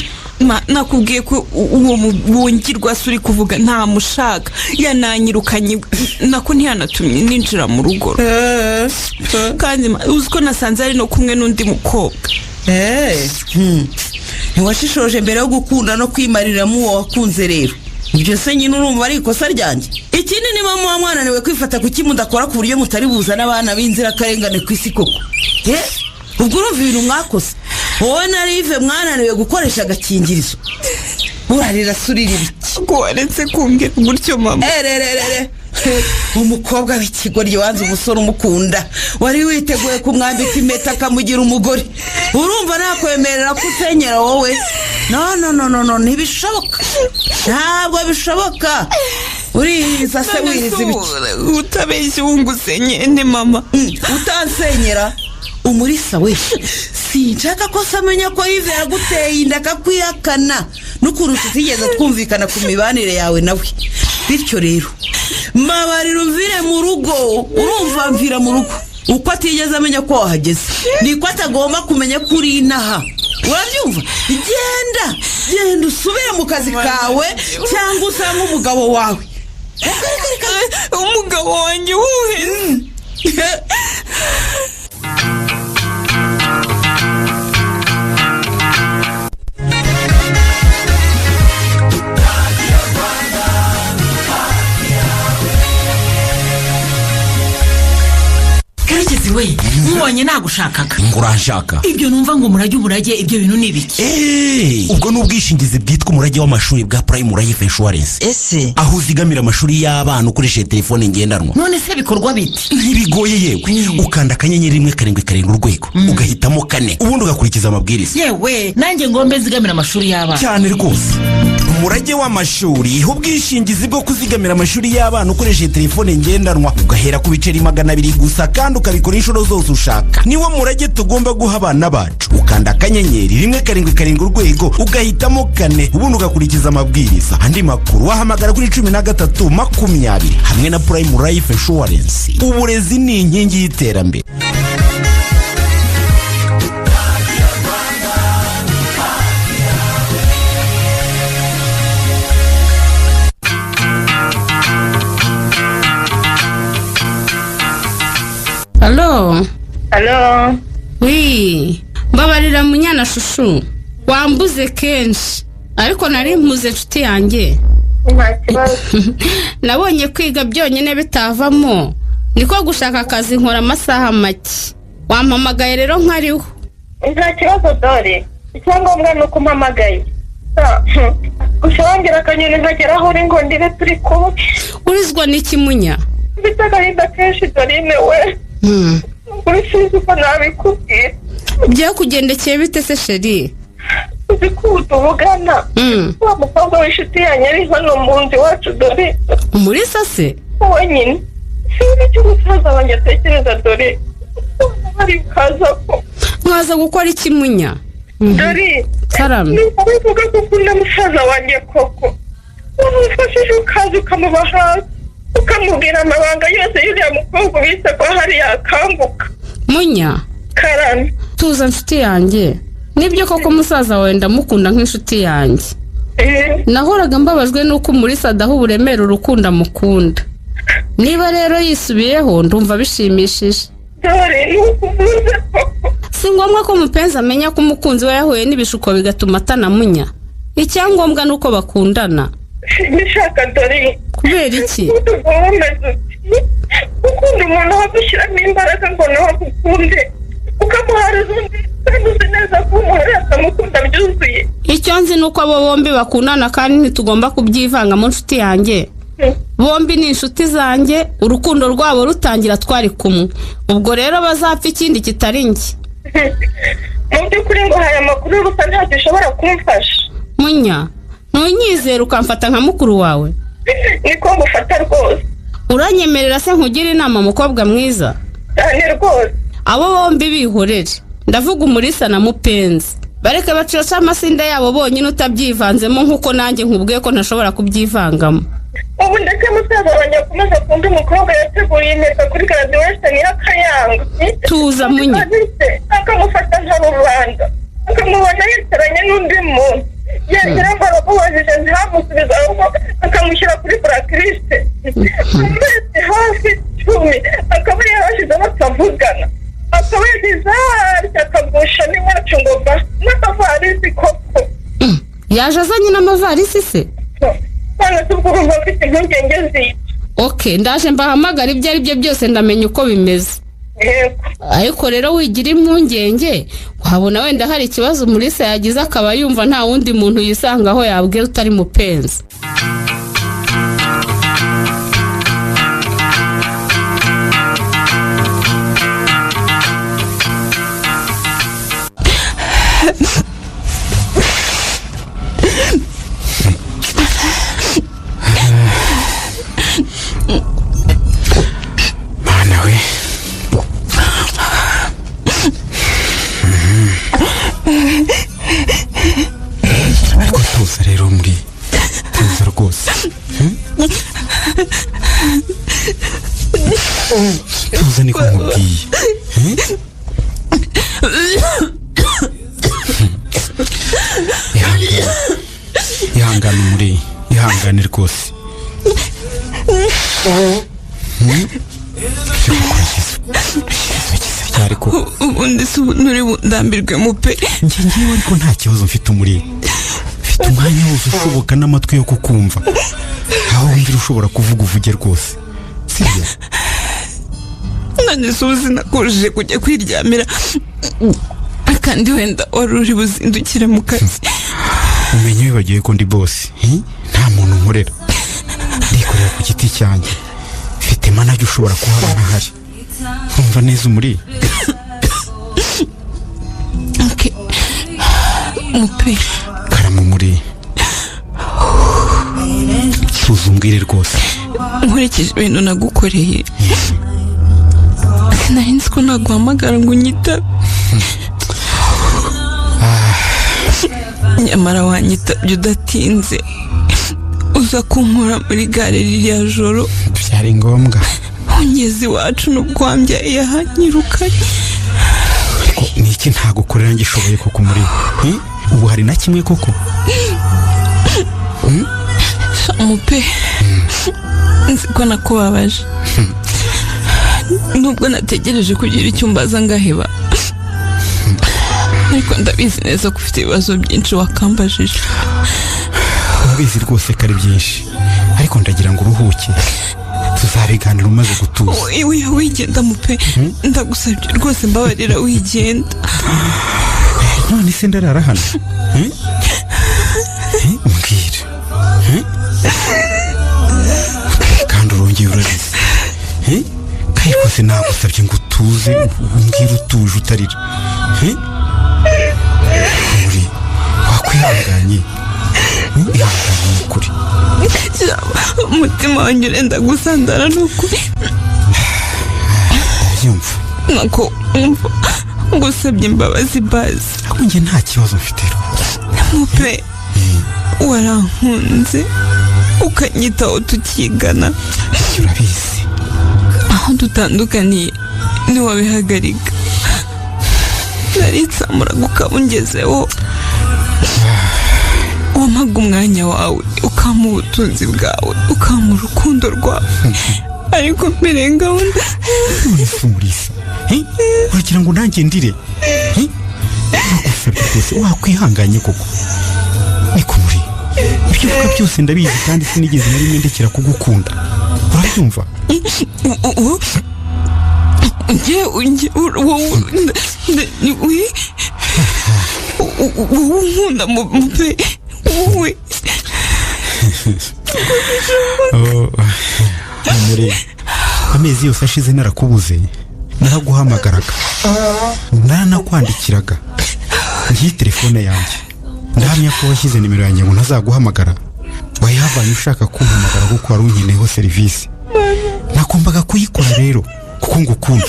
nakubwiye ko uwo wungirwa se uri kuvuga nta mushaka yananyirukanye nako ntiyanatumye ninjira mu rugo kandi uzi ko nasanze ari no kumwe n'undi mukobwa ntiwashishoje mbere yo gukunda no kwimariramo uwo wakunze rero ibyo se nyine urumva ari ikosa ryanjye. ikindi niba muba mwananiwe kwifata kuki mudakora ku buryo mutari buzana abana b'inzirakarengane ku isi koko. ubwo urumva ibintu mwakoze wowe na Live mwananiwe gukoresha agakingirizo urarira surira ibiki ko waretse kumbwira gutyo mama. umukobwa w'ikigoryi wanze umusore umukunda wari witeguye kumwambika impeta akamugira umugore urumva nakwemerera kutenyera wowe. no ntibishoboka ntabwo bishoboka. uriza se wiriza ibiki utabeshye wungusenye mama. utansenyera umurisa we sinshaka ko samenya ko Live yaguteye inda akakwihakana n'ukuntu tutigeze twumvikana ku mibanire yawe nawe. bityo rero mbabarira umvire mu rugo. urumva mvira mu rugo uko atigeze amenya ko wahageze niko atagomba kumenya ko uri inaha. urabyumva? genda usubire mu kazi kawe cyangwa usange umugabo wawe. umugabo wanjye wuhe? karekezi we mubonye nagushakaga ngo uranshaka ibyo numva ngo umurage ibyo bintu ni ibiki? ubwo ni ubwishingizi bwitwa umurage w'amashuri bwa Prime Life Insurance. ese aho uzigamira amashuri y'abana ukoresheje telefone ngendanwa. none se bikorwa biti? ntibigoye yewe ukanda akanyenyeri 1 urwego ugahitamo 4 ubundi ugakurikiza amabwiriza. yewe nanjye ngombe nzigamira amashuri y'abana cyane rwose. umurage w'amashuri ubwishingizi bwo kuzigamira amashuri y'abana ukoresheje telefone ngendanwa ugahera ku biceri 200 gusa kandi ukabikora inshuro zose ushaka. niwo murage tugomba guha abana bacu. ukanda akanyenyeri 1 urwego ugahitamo 4 ubundi ugakurikiza amabwiriza. andi makuru wahamagara kuri 13 hamwe na Prime Life Insurance. uburezi ni inkingi y'iterambere. Halo. Wi, mbabarira munyana shushu. Wambuze kenshi. Ariko nari mpuze nshuti yanjye. Nabonye kwiga byonyine bitavamo. Niko gushaka akazi nkora amasaha make. Wampamagaye rero nkariho. Nta kibazo dore. Icyangombwa ni uko mpamagaye. Gushongera akanyoni nkageraho uri ngo ndire turi kumwe. Urizwa n'iki munya? Mfite agahinda kenshi Dorine we. Urisize uko nabikubwira. Byakugendekeye bite se sheri? Uzi ko utuvugana. Wa mukobwa w'inshuti yanjye ari hano mu nzu iwacu Dore. Umurisa se? Wenyine. Sinzi icyo umusaza wanjye atekereza Dore. Ari kaza ko. Mwaza gukora iki munya? Dore. Karame. Nivuga ko ukunda musaza wanjye koko. Umufashije ukaza ukamuba hasi. Ukamubwira amabanga yose y'uriya mukobwa bise ko hari yakambuka. Munya. Karame. Tuza nshuti yanjye. Nibyo koko musaza wawe ndamukunda nk'inshuti yanjye. Nahoraga mbabajwe nuko umurisa adaha uburemere urukunda mukunda. Niba rero yisubiyeho ndumva bishimishije. Dore nukuvuze koko. Si ngombwa ko mupenzi amenya ko umukunzi we yahuye n'ibishuko bigatuma atanamunya. Icyangombwa nuko bakundana. Nishaka Dore. Kubera iki? Ukunda umuntu wagushyiramo imbaraga ngo nawe agukunde ukamuhariza undi kandi uzi neza ko umuhari akamukunda byuzuye. Icyo nzi nuko abo bombi bakundana kandi ntitugomba kubyivanga mu nshuti yanjye. Bombi ni inshuti zanjye urukundo rwabo rutangira twari kumwe. Ubwo rero bazapfa ikindi kitari njye. Mu by'ukuri ngo haya makuru rusa ntacyo ushobora kumfasha. Munya, ntunyizere ukamfata nka mukuru wawe? Niko ngufata rwose. Uranyemerera se nkugira inama mukobwa mwiza? Cyane rwose. Abo bombi bihorere. Ndavuga umurisa na mupenzi. Bareke bacosha amasinda yabo bonyine utabyivanzemo nkuko nanjye nkubwiye ko ntashobora kubyivangamo. Ubu ndetse musaza wanjye akomeza kumva umukobwa yateguye inteko kuri graduation y'Akayanga. Tuza munya. Akamufata nka rubanda. Akamubona yicaranye n'undi muntu. Yagira ngo arabubajije ntamusubiza ahubwo akamushyira kuri blacklist. Mbese hafi 10 akaba yarashize batavugana. Akaba yagize akagusha n'iwacu ngo yaje azanye n'amavarisi se none tubwo urumva ufite impungenge ziyi ok ndaje mbahamagara ibyo ari byo byose ndamenya uko bimeze ariko rero wigira impungenge wabona wenda hari ikibazo Mulisa yagize akaba yumva nta wundi muntu yisangaho yabwira utari mupenzi. Mana we ariko tuza rero muri tuza rwose tuza niko nkubwiye ihangane muri ihangane rwose ubundi se nturi bundambirwe mupe ngewe ariko nta kibazo mfite umuri mfite umwanya wose ushoboka n'amatwi yo kukumva aho wumvira ushobora kuvuga uvuge rwose sibyo none se ubu sinakujije kujya kwiryamira kandi wenda wari uri buzindukire mu kazi umenye wibagiwe ko ndi bosi nta muntu nkorera ndikorera ku giti cyanjye mfite manager ushobora kuhaba ntahari umva neza umuri mupe karama muri suzumbwire rwose nkurikije ibintu nagukoreye nari nzi ko naguhamagara ngo unyitabe nyamara wanyitabye udatinze uza kunkura muri gare ririya joro byari ngombwa ungeze iwacu n'ubwo wambyaye yahanyirukanye ni iki ntagukorera ngishoboye koko muri ubu hari na kimwe koko mupe nzi ko nakubabaje nubwo nategereje kugira icyo mbaza ngaheba ariko ndabizi neza ko ufite ibibazo byinshi wakambajije urabizi rwose ko ari byinshi ariko ndagira ngo uruhuke tuzabiganira umaze gutuza wigenda mupe ndagusabye rwose mbabarira wigenda none se ndarara hano mbwira kandi urongeye urabizi kayiko se nagusabye ngo utuze umbwire utuje utarira muri wakwihanganye ihanganye n'ukuri umutima wanjye urenda gusandara n'ukuri ndabyumva nako umva ngusabye imbabazi bazi ariko njye nta kibazo mfite mupe warankunze ukanyitaho tukigana urabizi aho dutandukaniye ntiwabihagarika naritsamuraga ukaba ungezeho wampaga umwanya wawe ukampa ubutunzi bwawe ukampa urukundo rwawe ariko mbere ngabona none se Mulisa uragira ngo nanjye ndire nagusabye rwose wakwihanganye koko niko muri ibyo uvuga byose ndabizi kandi sinigeze na rimwe ndekera kugukunda urabyumva wowe unkunda mupe wowe muri amezi yose ashize narakubuze naraguhamagaraga naranakwandikiraga ngiyi telefone yanjye ndahamya ko washyize nimero yanjye ngo ntazaguhamagara wayihavanye ushaka kumpamagara kuko wari unkeneyeho serivisi nagombaga kuyikora rero kuko ngukunda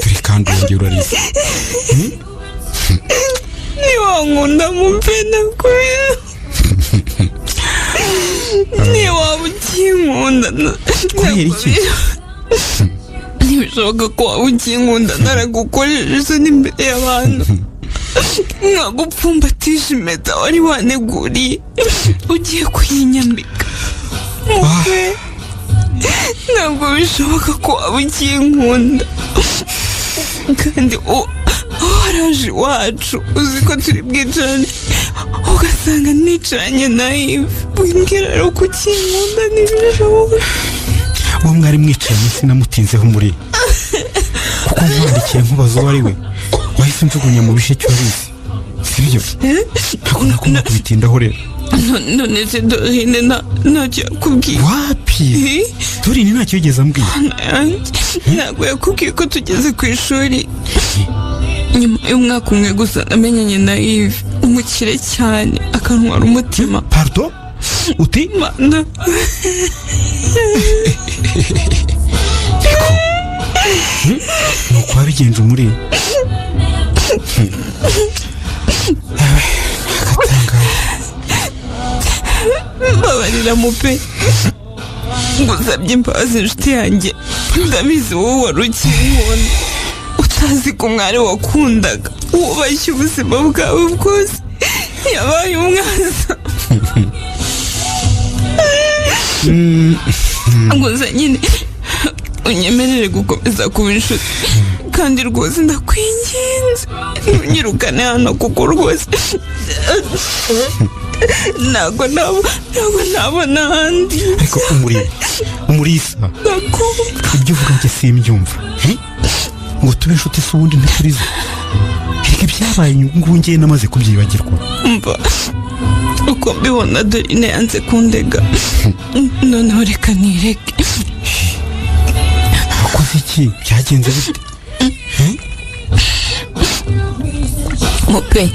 turi kandi wongeye urarize niwankunda mupe nakubira niwaba ukinkunda kubera iki ntibishoboka ko waba ukinkunda naragukoresheje n'imbere y'abantu nkagupfumbatisha impeta wari waneguriye ugiye kuyinyambika mupe ntabwo bishoboka ko waba ukinkunda kandi waraje iwacu uzi ko turi bwicarane ugasanga nicaranye na Yves wimbwira rero ko ukinkunda ntibishoboka. uwo mwari mwicaranye sinamutinzeho muri kuko nkwandikiye nkubaza uwo ari we wahise mvugunya mu bisheke wabizi sibyo ntabwo nakunda kubitindaho rero. none se Dorine ntacyo yakubwiye? wapi Dorine ntacyo yigeze ambwira. ntabwo yakubwiye ko tugeze ku ishuri nyuma y'umwaka umwe gusa namenyanye na Yves umukire cyane akantwara umutima. Pardon uti mana nuko wabigenje muri mbabarira mupe ngusabye imbabazi inshuti yanjye ndabizi wowe wari ukinkunda utazi ko umwari wakundaga wubashye ubuzima bwawe bwose yabaye umwaza gusa nyine unyemerere gukomeza kuba inshuti kandi rwose ndakwinginze ntunyirukane hano kuko rwose ntabwo nabona ahandi. ariko umurisa ibyo uvuga njye simbyumva ngo tube inshuti se ubundi ntiturizo reka ibyabaye ngubu ngiye namaze kubyibagirwa. mba uko mbibona Dorine yanze kundega noneho reka nireke. wakoze iki byagenze bite? mupe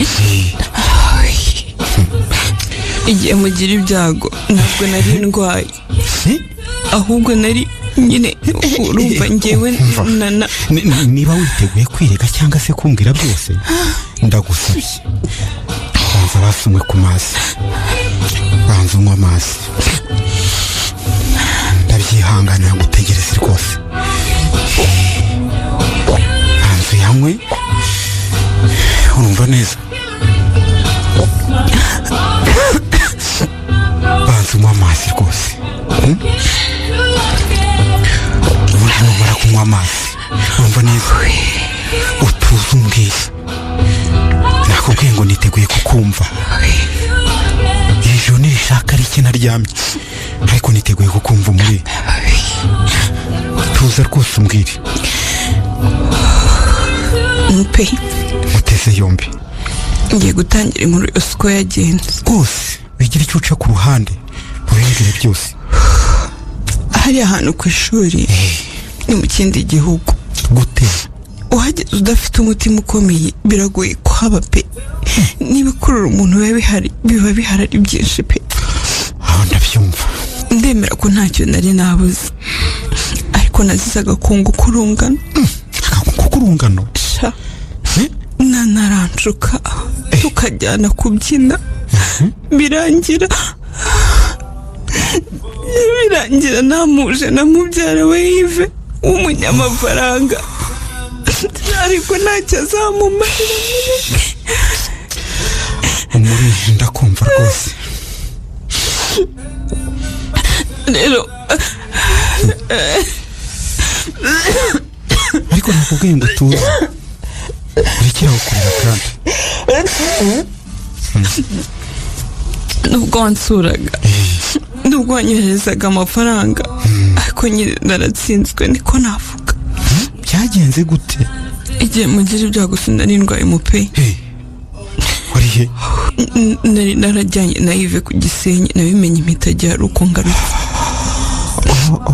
igihe mugira ibyago ntabwo nari ndwaye ahubwo nari nyine urumva ngewe niba witeguye kwirega cyangwa se kumbwira byose ndagusabye banza basumwe ku mazi banza unywa amazi ndabyihanganira ngutegereze rwose banza uyanywe urumva neza banza unywa amazi rwose ubundi numara kunywa amazi urumva neza utuze umbwira nakubwiye ngo niteguye kukumva iri joro nirishaka ari iki naryamye ariko niteguye kukumva muri tuza rwose umbwire mupe muteze yombi ngiye gutangira inkuru yose uko yagenze rwose wigira icyo uca ku ruhande ubibwire byose. hari ahantu ku ishuri ni mu kindi gihugu. gute? uhageze udafite umutima ukomeye biragoye kuhaba pe n'ibikurura umuntu biba bihari ari byinshi pe. aho ndabyumva ndemera ko ntacyo nari nabuze ariko nazize agakungu k'urungano. agakungu k'urungano? sha nanarancuka tukajyana kubyina birangira namuje na mubyara we Yves w'umunyamafaranga ariko ntacyo azamumarira. umuri ndakumva rwose rero ariko nakubwiye ngo tuze urekera gukorera kandi nubwo wansuraga nubwo wanyoherezaga amafaranga ariko nyine naratsinzwe niko navuga. byagenze gute? igihe mugira ibyago sinari ndwaye mupe warihe? nari narajyanye na Yves ku Gisenyi nabimenye impita ajya ari uko ngarutse.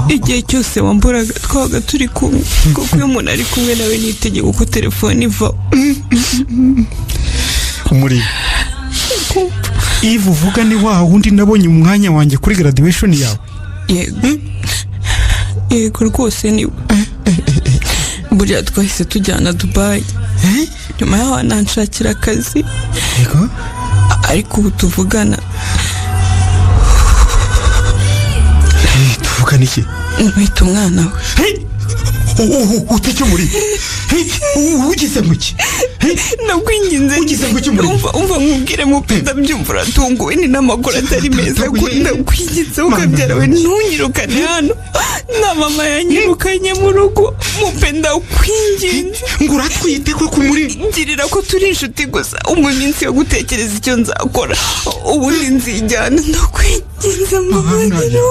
igihe cyose wamburaga twabaga turi kumwe kuko iyo umuntu ari kumwe nawe nitegeka uko telefone iva. umuri Yves uvuga ni wa wundi nabonye umwanya wanjye kuri graduation yawe? yego rwose ni buriya twahise tujyana Dubai nyuma yaho nanshakira akazi ariko ubu tuvugana. tuvugana iki? mwita umwana we. uteke muri ugize muki? nakwinginze umva nkubwire mupe ndabyumva uratunguwe ni n'amaguru atari meza ndakwinginze ukabyara we ntunyirukane hano na mama yanyirukanye mu rugo mupe ndakwinginze ngo uratwite ko kumuri ngirira ko turi inshuti gusa iminsi yo gutekereza icyo nzakora ubundi nzijyana ndakwinginze mbabarira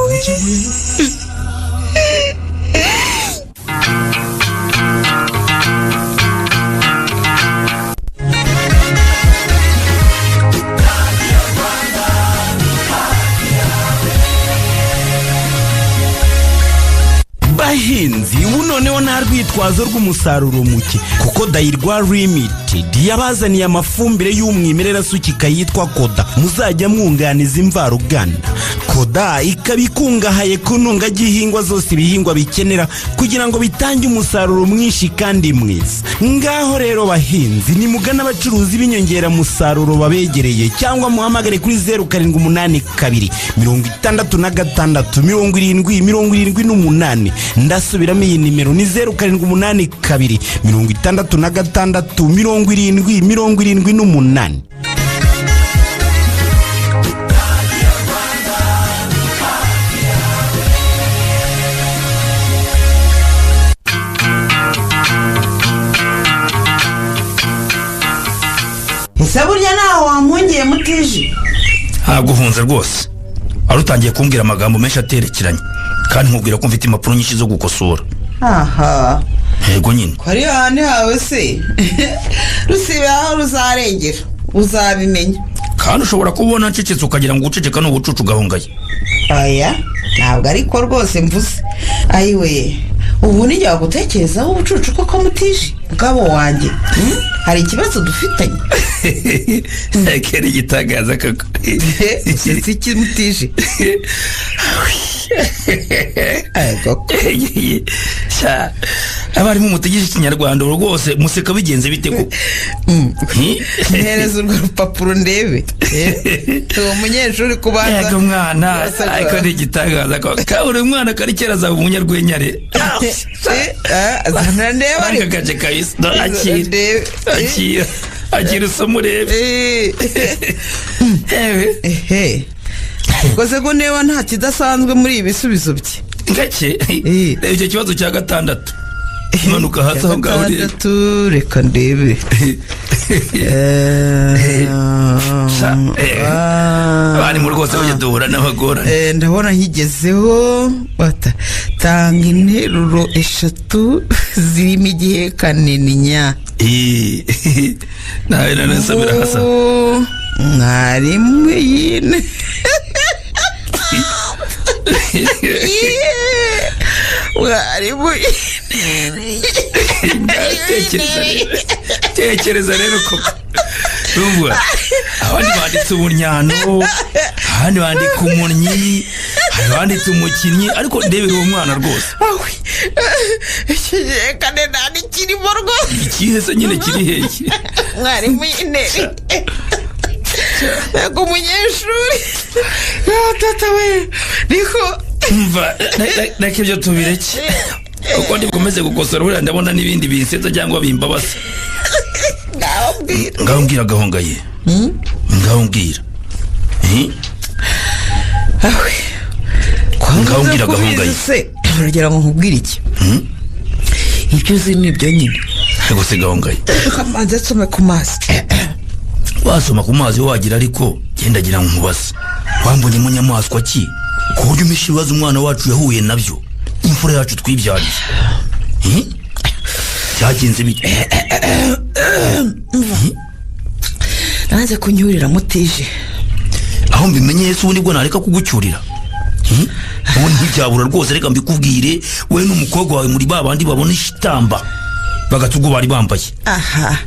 bahinzi ubu noneho nta rwitwazo rw'umusaruro muke kuko Dayirwa Limited yabazaniye amafumbire y'umwimerere asukika yitwa Koda muzajya mwunganiza imvaruganda. Koda ikaba ikungahaye ku ntungagihingwa zose ibihingwa bikenera kugira ngo bitange umusaruro mwinshi kandi mwiza. Ngaho rero bahinzi nimugana abacuruzi b'inyongeramusaruro babegereye cyangwa muhamagare kuri 0782 66 70 ndasubiramo iyi nimero ni 0782 66 70 ese burya nawe wampungiye mutije ntaguhunze rwose arutangiye kumbwira amagambo menshi aterekeranye kandi nkubwira ko mfite impapuro nyinshi zo gukosora. aha yego nyine ko ari hano hawe se rusibe aho ruzarengera uzabimenya kandi ushobora kubona ncecetse ukagira ngo uceceka ni ubucucu gahungaye. aya ntabwo ariko rwose mvuze ayiwe ubu nijya gutekerezaho ubucucu koko mutije bwabo wanjye hari ikibazo dufitanye kera igitangaza koko si kimutije abarimu mutegereje ikinyarwanda rwose museka bigenze bite ko ntereza urwo rupapuro ndebe uwo munyeshuri kubanza yego mwana ariko ni igitangaza ko kaburi mwana kari kera azaba umunyarwenyare azana ndebe ariko gace kabisa akira isomo urebe rwose ko niba nta kidasanzwe muri ibi bisubizo bye gake reba icyo kibazo cya 6 imanuka hasi aho ngaho reka ndebe abarimu rwose bajya duhura n'abagorane ndabona higezeho tanga interuro 3 zirimo igihekane nya nawe nanasabira hasa mwarimu yine mwarimu tekereza rero koko rumva abandi banditse ubunyano abandi bandika umunnyi abanditse umukinnyi ariko ndebera uwo mwana rwose ikigekane nta nikirimo rwose ikihe se nyine kiri hehe mwarimu yine yego umunyeshuri tata we niko mva reka ibyo tubireke uko ndikomeze gukosora buriya ndabona n'ibindi binsetsa cyangwa bimbabaza. ngaho mbwira gahongaye ngaho mbwira ngaho mbwira gahongaye uragera ngo nkubwire iki ibyo uzi ni ibyo nyine ariko se gahongaye kamanza nsome ku mazi wasoma ku mazi wagira ariko gendagira ngo nkubaze wambonye mu nyamaswa ki ku buryo umisha ibibazo umwana wacu yahuye nabyo imfura yacu twibyariye cyagenze bite nanze kunyurira mutije aho mbimenye Yesu ubundi bwo nareka kugucyurira ubu ntibyabura rwose reka mbikubwire we n'umukobwa wawe muri babandi babona ishitamba bagatugo bari bambaye aha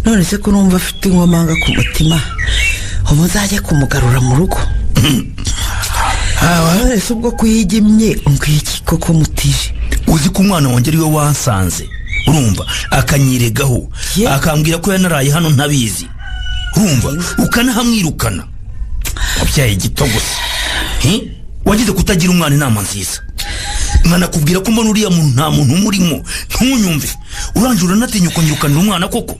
none se ko numva afite inkomanga ku mutima ubu nzajya kumugarura mu rugo ese ubwo kuyigimye ngwiki koko mutije uzi ko umwana wanjye ari we wansanze urumva akanyiregaho akambwira ko yanaraye hano ntabizi urumva ukanahamwirukana wabyaye gito gusa wagize kutagira umwana inama nziza nkanakubwira ko mbona uriya muntu nta muntu umurimo ntunyumve uranjura natinya ukanyirukanira umwana koko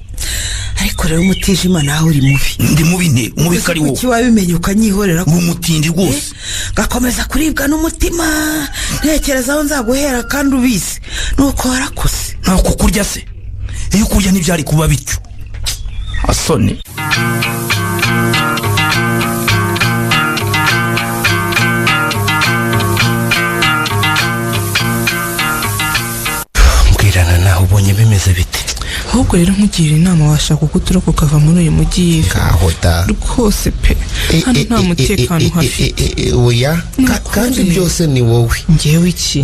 ariko rero umutijima nawe uri mubi ndi mubi nte umubi kari wowe kuki wabimenye ukanyihorera ko umutindi rwose gakomeza kuribwa n'umutima ntekereza aho nzaguhera kandi ubizi nuko warakoze nako kurya kurya se iyo kurya ntibyari kuba bityo asone mbwirana nawe ubonye bimeze bite ahubwo rero nkugira inama washaka uko uturuka ukava muri uyu mujyi ngaho da rwose pe hano nta mutekano uhafite oya kandi byose ni wowe ngewe iki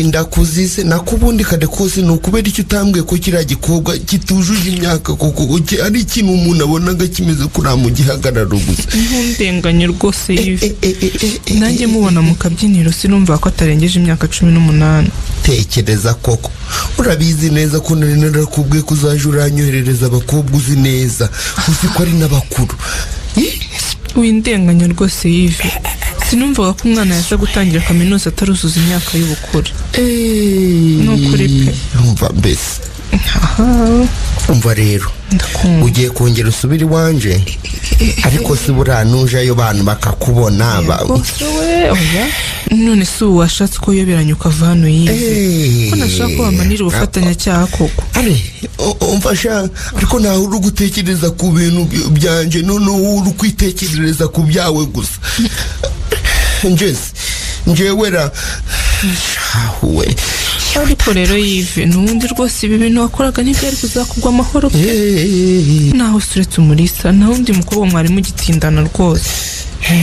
ndakuzize nakubundi kade kose ni ukubera icyo utambwiye ko kiriya gikobwa kitujuje imyaka kuko ari ikintu umuntu abonaga kimeze kuriya mu gihagararo gusa ntundenganye rwose yive nanjye mubona mu kabyiniro sinumva ko atarengeje imyaka 18 tekereza koko urabizi neza ko nari narakubwiye ko uzaje uranyoherereza abakobwa uzi neza uzi ko ari n'abakuru windenganya rwose yive sinumvaga ko umwana yaza gutangira kaminuza ataruzuza imyaka y'ubukure nukuri pe umva mbese umva rero ugiye kongera usubira iwanje ariko si buriya nujayo abantu bakakubona none si ubu washatse ko yoberanya ukava hano yive ko nashaka ko wamanira ubufatanyacyaha koko umfasha ariko nawe uri gutekereza ku bintu byanje noneho uri kwitekerereza ku byawe gusa njyewe ra shahuwe ariko rero yive nubundi rwose ibi bintu wakoraga ntibyari kuzakugwa amahoro pe naho usuretse umurisa naho undi mukobwa mwari mugitindana rwose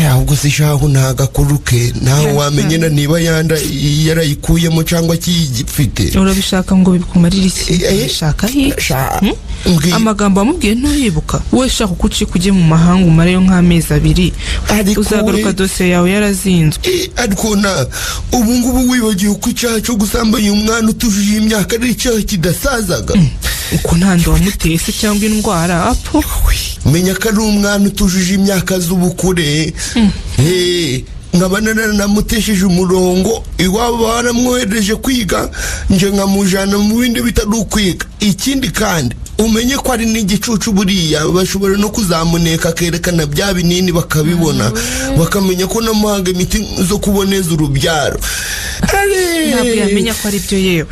ahubwo si shahu ntagakuru ke nawe wamenyena niba yarayikuyemo cyangwa kiyigifite urabishaka ngo bikumarire iki bishaka amagambo amubwiye nturibuka we shaka uko ucika ujye mu mahanga umareyo nk'amezi 2 uzagaruka dosiye yawe yarazinzwe ariko ubu ngubu wibagiwe ko icyaha cyo gusambanya umwana utujuje imyaka ari icyaha kidasazaga uko ntandi wamuteye se cyangwa indwara apo menya ko ari umwana utujuje imyaka z'ubukure nkabana namutesheje umurongo iwabo baramwohereje kwiga nje nkamujana mu bindi bitari ukwiga ikindi kandi umenye ko ari n'igicucu buriya bashobora no kuzamuneka akerekana bya binini bakabibona bakamenya ko namuhaga imiti zo kuboneza urubyaro ntabwo yamenya ko ari byo yewe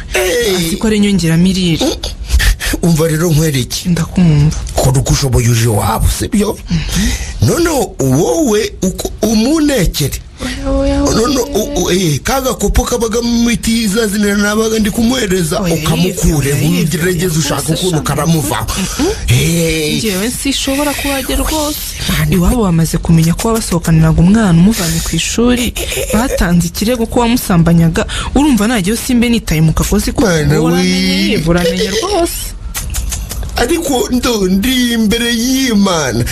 azi ko ari inyongeramirire umva rero nkwereke ndakumva kora uko ushoboye uje wabo sibyo noneho wowe umunekere kaga kopo kabaga mu miti izazinira nabaga ndi kumuhereza ukamukure ugerageze ushaka ukuntu karamuva njyewe sishobora kuhagera rwose iwabo bamaze kumenya ko wabasohokaniraga umwana umuvanye ku ishuri batanze ikirego ko wamusambanyaga urumva najyeho simbe nitaye mu kagozi ko uramenye rwose ariko ndi imbere y'Imana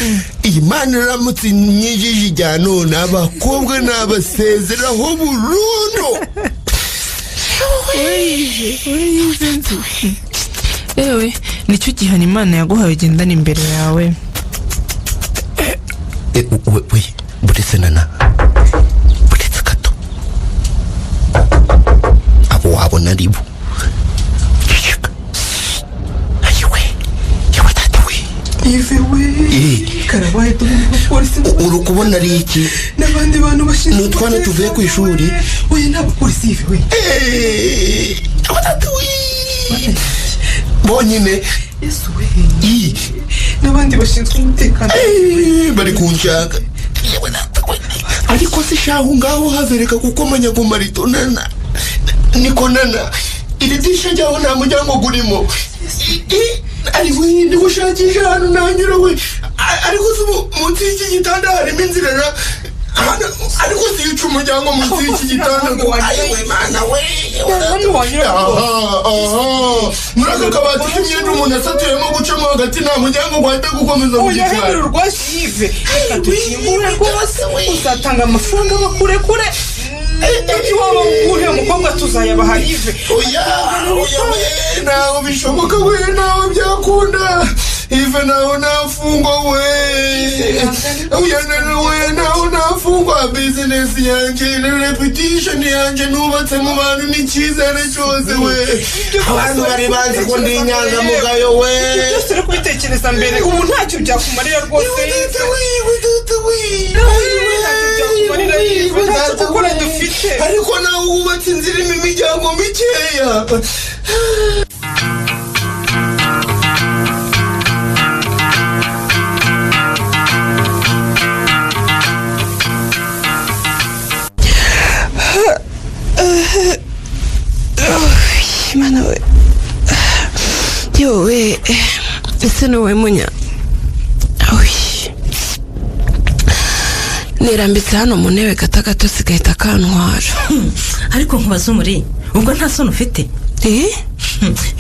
Imana iramutse inyijije ijya none abakobwa n'abasezeraho burundu ewe nicyo gihana Imana yaguhaye gendana imbere yawe we buretse nana buretse gato abo wabona ari bo karabaye polisi uri kubona ari iki n'abandi bantu bashinzwe n'utwana tuvuye ku ishuri oya ntabwo polisi yive we bonyine yesu we n'abandi bashinzwe umutekano bari kunshaka ariko si shahu ngaho havereka kuko manyago marito nana niko nana iri disha ryaho nta muryango gurimo ariko ndi gushakisha hano nanyura we ariko munsi y'iki gitanda harimo inzira ariko siyica umuryango munsi y'iki gitanda ngo ayiwe mana we muri aka kabati k'imyenda umuntu asatuyemo gucamo hagati nta muryango wahita gukomeza mu gikari oya rwose yive reka dukingure rwose uzatanga amafaranga bakurekure iwabo uriya mukobwa tuzayabaha yive oya we ntaho bishoboka we ntaho byakunda ive naho nafungwa we oya we naho nafungwa bizinesi yanjye na repetition yanjye nubatse mu bantu n'icyizere cyose we abantu bari banzi ko ndi inyangamugayo we byose uri kubitekereza mbere ubu ntacyo byakumarira rwose ariko nawe wubatse inzira irimo imiryango mikeya yowe ese ni wowe munya nirambitse hano mu ntebe gato sigahita kantwara ariko nkubaza umuri ubwo nta soni ufite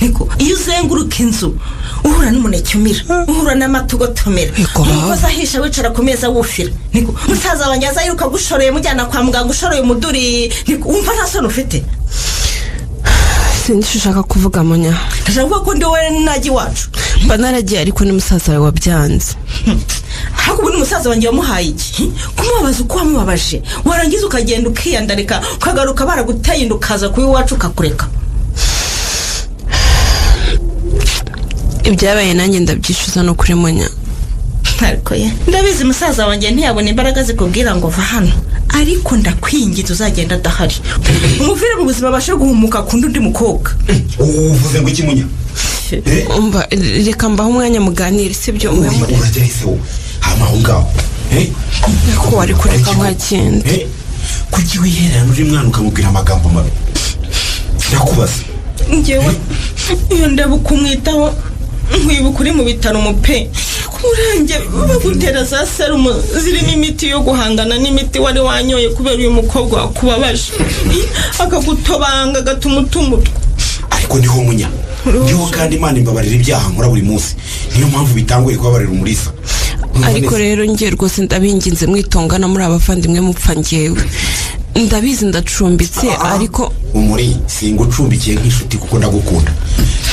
niko iyo uzenguruka inzu uhura n'umuneke umira uhura n'amata ugotomera umukozi ahisha wicara ku meza wufira niko musaza wanjye aza yiruka gushoreye mujyana kwa muganga ushoreye umuduri niko wumva nta soni ufite sinzi ushaka kuvuga munya ndashaka kuvuga ko ndi wowe n'agi wacu mba naragiye ariko ni musaza wawe wabyanze hako ubundi musaza wanjye wamuhaye iki kumubabaza uko wamubabaje warangiza ukagenda ukiyandarika ukagaruka baraguteye inda ukaza kuba iwacu ukakureka ibyabaye nanjye ndabyishyuza no kuri munya ariko ye ndabizi musaza wanjye ntiyabona imbaraga zikubwira ngo va hano ariko ndakwingiza uzagenda adahari umuvire mu buzima abashe guhumuka kundi undi mukobwa uvuze ngo iki munya umva reka mbaho umwanya muganire sibyo umwemure urajya hise wowe hama aho ngaho ko wari kureka nkagenda kuki wihererana uri mwana ukamubwira amagambo mabi ndakubaza njyewe iyo ndeba ukumwitaho nkwibuka uri mu bitaro umupe kurange bagutera za serumu zirimo imiti yo guhangana n'imiti wari wanyoye kubera uyu mukobwa wakubabaje akagutobanga agatuma utumutwa ariko niho munya niho kandi Imana imbabarira ibyaha nkora buri munsi niyo mpamvu bitanguye kubabarira umurisa ariko rero ngiye rwose ndabinginze mwitongana muri abavandimwe mupfa ngewe ndabizi ndacumbitse ariko umuri singucumbikiye nk'inshuti kuko ndagukunda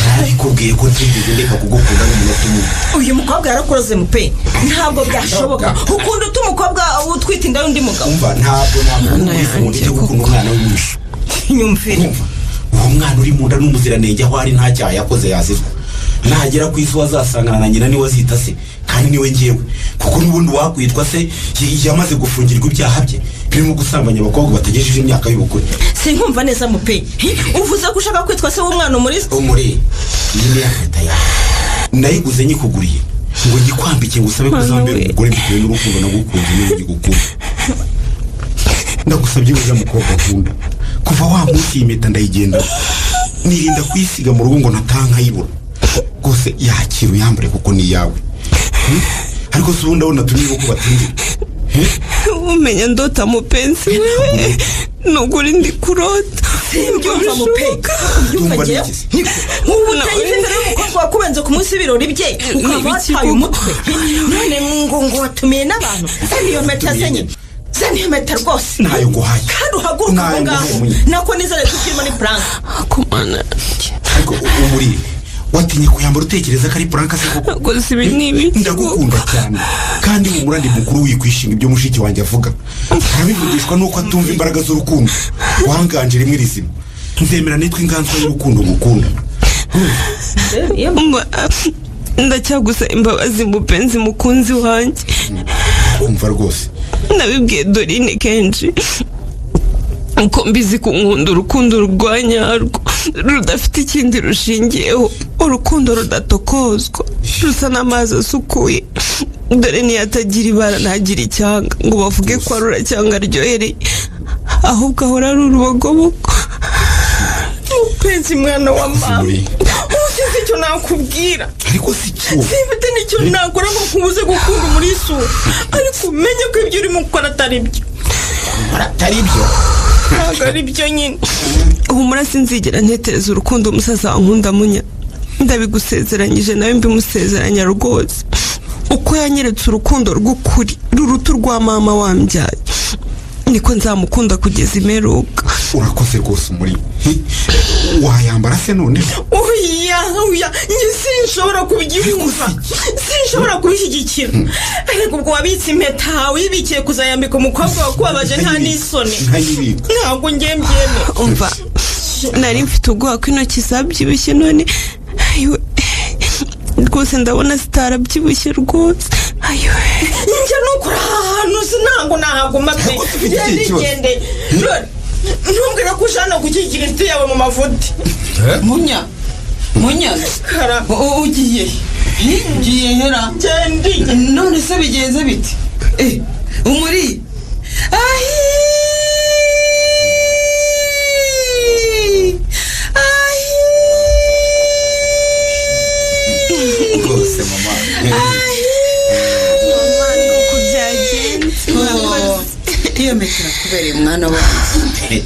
narabikubwiye ko ntigeze ndeka kugukunda n'umunota umwe uyu mukobwa yarakuroze mupe ntabwo byashoboka ukunda utu umukobwa utwite inda y'undi mugabo umva ntabwo nakunda cyo gukunda umwana w'umwishu nyumvire uwo mwana uri mu nda n'umuziranenge aho ari nta cyaha yakoze yazizwa nagera ku isi wazasangana na nyina niwe azita se kandi niwe ngewe kuko n'ubundi wakwitwa se yamaze gufungirwa ibyaha bye birimo gusambanya abakobwa bategejeje imyaka y'ubukure sinkumva neza mupe uvuze ko ushaka kwitwa se w'umwana umuri iyi ni ya leta yawe nayiguze nyikuguriye ngo ngikwambike ngo usabe kuzambera umugore bitewe n'urukundo nagukunze niba ngigukunda ndagusabye wiza mukobwa nkunda kuva wa munsi y'impeta ndayigenda nirinda kuyisiga mu rugo ngo natankayibura rwose yakira uyambure kuko ni iyawe ariko si ubundi abona turi ko batinze umenya ndota mupenzi wewe nuguri ndi kurota simbyumva mupe ndumva nikize ubu utayifite imbere y'umukobwa wakubenze ku munsi w'ibirori bye ukaba wataye umutwe none ngo watumiye n'abantu niyo mpeta senye zaniye meta rwose nayo nguhaye kandi uhaguruka aho ngaho nako nizere tukirimo ni prank akumana ariko umuri watinye kuyambara utekereza ko ari prank se koko gusa ibi nibi ndagukunda cyane kandi umura ndi mukuru wikwishinga ibyo mushiki wanjye avuga arabivugishwa nuko atumva imbaraga z'urukundo wanganje rimwe rizima nzemera nitwe inganzwa y'urukundo gukunda ndacyagusa imbabazi mupenzi mukunzi wanjye kumva rwose nabibwiye Dorine kenshi uko mbizi ko nkunda urukundo rwanyarwo rudafite ikindi rushingiyeho urukundo rudatokozwa rusa n'amazi asukuye dore niyatagira ibara ntagira icyanga ngo bavuge ko arura cyangwa aryohereye ahubwo ahora ari urubogobogo mupenzi mwana wa mama usize icyo nakubwira ariko si cyo simfite n'icyo nakora ngo kubuze gukunda muri isura ariko umenye ko ibyo urimo gukora atari byo ntabwo ari byo nyine humura sinzigera ntetereza urukundo umusaza wankunda munya ndabigusezeranyije nawe mbimusezeranya rwose uko yanyeretse urukundo rw'ukuri ruruta urwa mama wambyaye niko nzamukunda kugeza imperuka urakoze rwose umuri wayambara se none oya njye sinshobora kubyumva sinshobora kubishyigikira ariko ubwo wabitse impeta wibikiye kuzayambika umukobwa wakubabaje nta n'isoni ntabwo njye mbyemera umva nari mfite ubwoba ko intoki zabyibushye none rwose ndabona zitarabyibushye rwose njye nukuri ahantu sinango nahaguma pe ngendegende ntumbwira ko ushaka gushyigikira inshuti yawe mu mavuta munya ugiye hera none se bigenze bite umuri rwose mama uko byagenze iyo metero kubereye umwana wanjye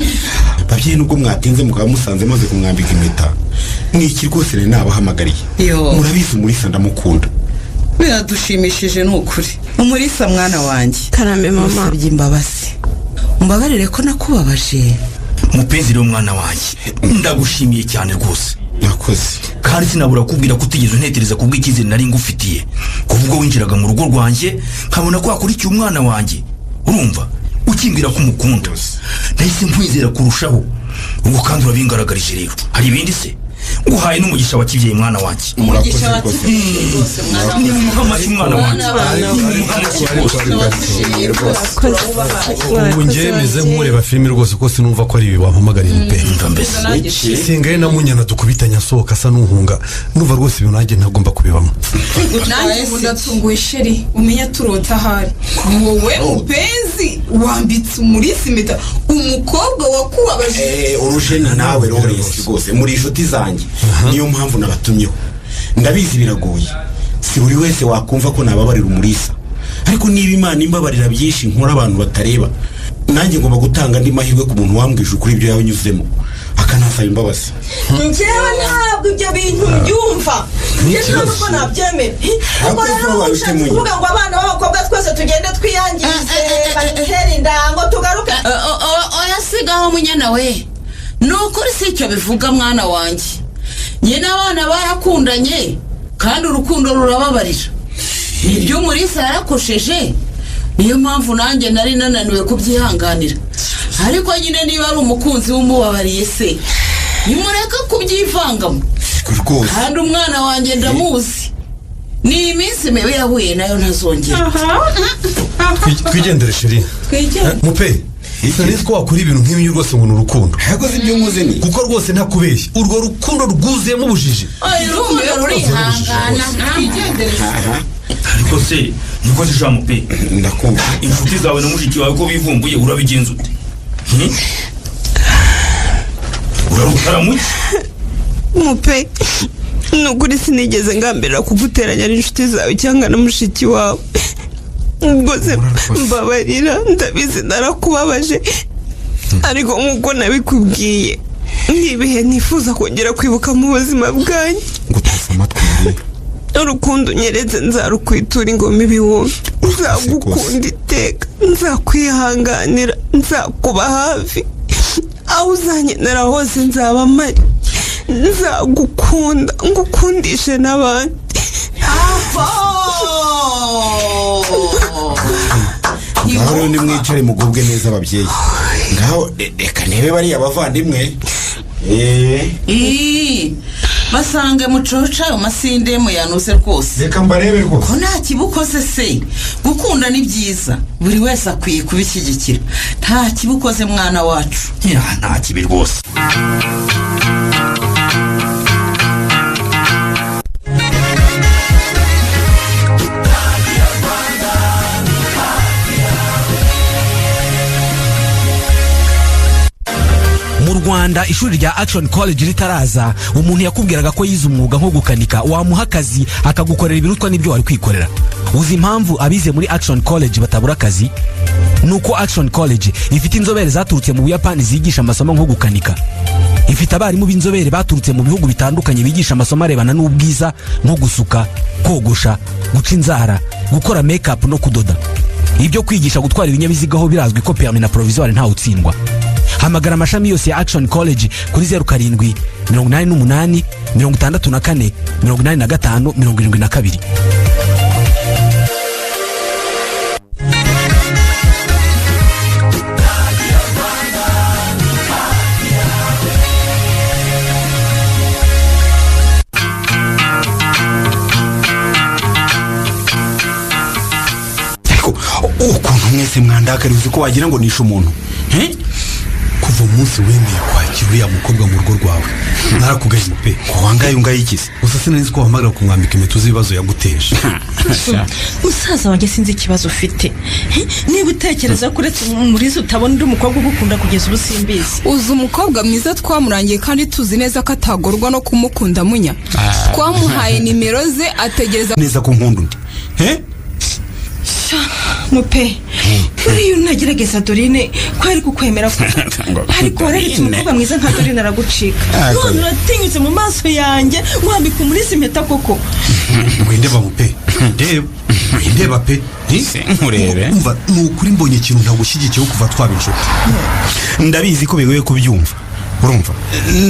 babyeyi nubwo mwatinze mukaba musanze maze kumwambika impeta mwiki rwose rero nabahamagariye murabizi umurisa ndamukunda biradushimishije ni ukuri umurisa mwana wanjye karame mama musabye imbabazi mbabarire ko nakubabaje mupenzi rero mwana wanjye ndagushimiye cyane rwose nakoze kandi sinabura kubwira ko utigeze untekereza kubw'icyizere nari ngufitiye kuvuga winjiraga mu rugo rwanjye nkabona ko wakurikiye umwana wanjye urumva ukimbwira ko umukunda nahise nkwizera kurushaho ubwo kandi urabingaragarije rero hari ibindi se nguhaye n'umugisha wa kibyeyi mwana wanjye umugisha wa kibyeyi rwose mwana wanjye ubu njye meze nk'ureba filime rwose ko sinumva ko ari ibi wampamagariye mva mbese singaye na munyana dukubitanya asohoka asa n'uhunga numva rwose ibintu nanjye ntagomba kubibamo nanjye ubu ndatunguye sheri umenya turota ahari wowe mupenzi wambitse umurisi impeta umukobwa wakubabaje urujeni nawe roresi rwose muri inshuti zanjye niyo mpamvu nabatumyeho ndabizi biragoye si buri wese wakumva ko nababarira umurisa ariko niba imana imbabarira byinshi nkora abantu batareba nanjye ngomba gutanga andi mahirwe ku muntu wambwije ukuri ibyo yanyuzemo akanasaba imbabazi njyewe ntabwo ibyo bintu byumva njyewe ntabwo ko nabyemera ubwo rero ushatse kuvuga ngo abana b'abakobwa twese tugende twiyangize batere inda ngo tugaruke oya sigaho munyana we ni ukuri si icyo bivuga mwana wanjye nyine abana barakundanye kandi urukundo rurababarira nibyo umurisa yarakosheje niyo mpamvu nanjye nari nananiwe kubyihanganira ariko nyine niba ari umukunzi w'umubabariye se nimureka kubyivangamo kandi umwana wanjye ndamuzi ni iminsi mibi yahuye nayo ntazongera twigendere sheri mupe sinzi ko wakora ibintu nk'ibi rwose ngo ni urukundo yakoze ibyo nkuze ni kuko rwose ntakubeshye urwo rukundo rwuzuyemo ubujiji urukundo rurihangana twigendere ariko se niko zijamo pe ndakumva inshuti zawe na mushiki wawe ko bivumbuye urabigenza ute urarutaramuye mupe ni ukuri sinigeze ngambirira kuguteranya n'inshuti zawe cyangwa na mushiki wawe rwose mbabarira ndabizi narakubabaje ariko nk'uko nabikubwiye n'ibihe ntifuza kongera kwibuka mu buzima bwanjye nguteze amatwi urukundo unyeretse nzarukwitura ingoma ibihumbi nzagukunda iteka nzakwihanganira nzakuba hafi aho uzankenera hose nzaba mpari nzagukunda ngukundishe n'abandi ngaho rero nimwicare mugubwe neza ababyeyi ngaho reka nibe bariya bavandimwe basange mucoca ayo masinde muyanuse rwose reka mbarebe rwose ko nta kibukoze se gukunda ni byiza buri wese akwiye kubishyigikira nta kibukoze mwana wacu nta kibi rwose mu Rwanda ishuri rya Action College ritaraza umuntu yakubwiraga ko yize umwuga nko gukanika wamuha akazi akagukorera ibirutwa n'ibyo wari kwikorera uzi impamvu abize muri Action College batabura akazi nuko Action College ifite inzobere zaturutse mu Buyapani zigisha amasomo nko gukanika ifite abarimu b'inzobere baturutse mu bihugu bitandukanye bigisha amasomo arebana n'ubwiza nko gusuka kogosha guca inzara gukora make-up no kudoda ibyo kwigisha gutwara ibinyabiziga aho birazwi ko permis na provisoire ntawe utsindwa hamagara amashami yose ya Action College kuri 07 88 64 85 72 ukuntu mwese mwandakariza ko wagira ngo nishe umuntu kuva umunsi wemeye kwakira gushyigikira uriya mukobwa mu rugo rwawe narakugaye mupe wangaye ungaye ikize gusa sinari ko wahamagara kumwambika impeta z'ibibazo yaguteje musaza wanjye sinzi ikibazo ufite niba utekereza ko uretse Umuriza utabona undi mukobwa ugukunda kugeza ubu simbizi uzi umukobwa mwiza twamurangiye kandi tuzi neza ko atagorwa no kumukunda munya twamuhaye nimero ze ategereza neza ko nkunda undi mupe iyo unagerageza Dorine ko ari kukwemera ko ariko waretse umukobwa mwiza nka Dorine aragucika none uratinyutse mu maso yanjye wambika Umuriza impeta koko wendeba mupe ndeba pe nkurebe umva nukuri mbonye ikintu ntagushyigikiye kuva twaba inshuti ndabizi ko bigoye kubyumva urumva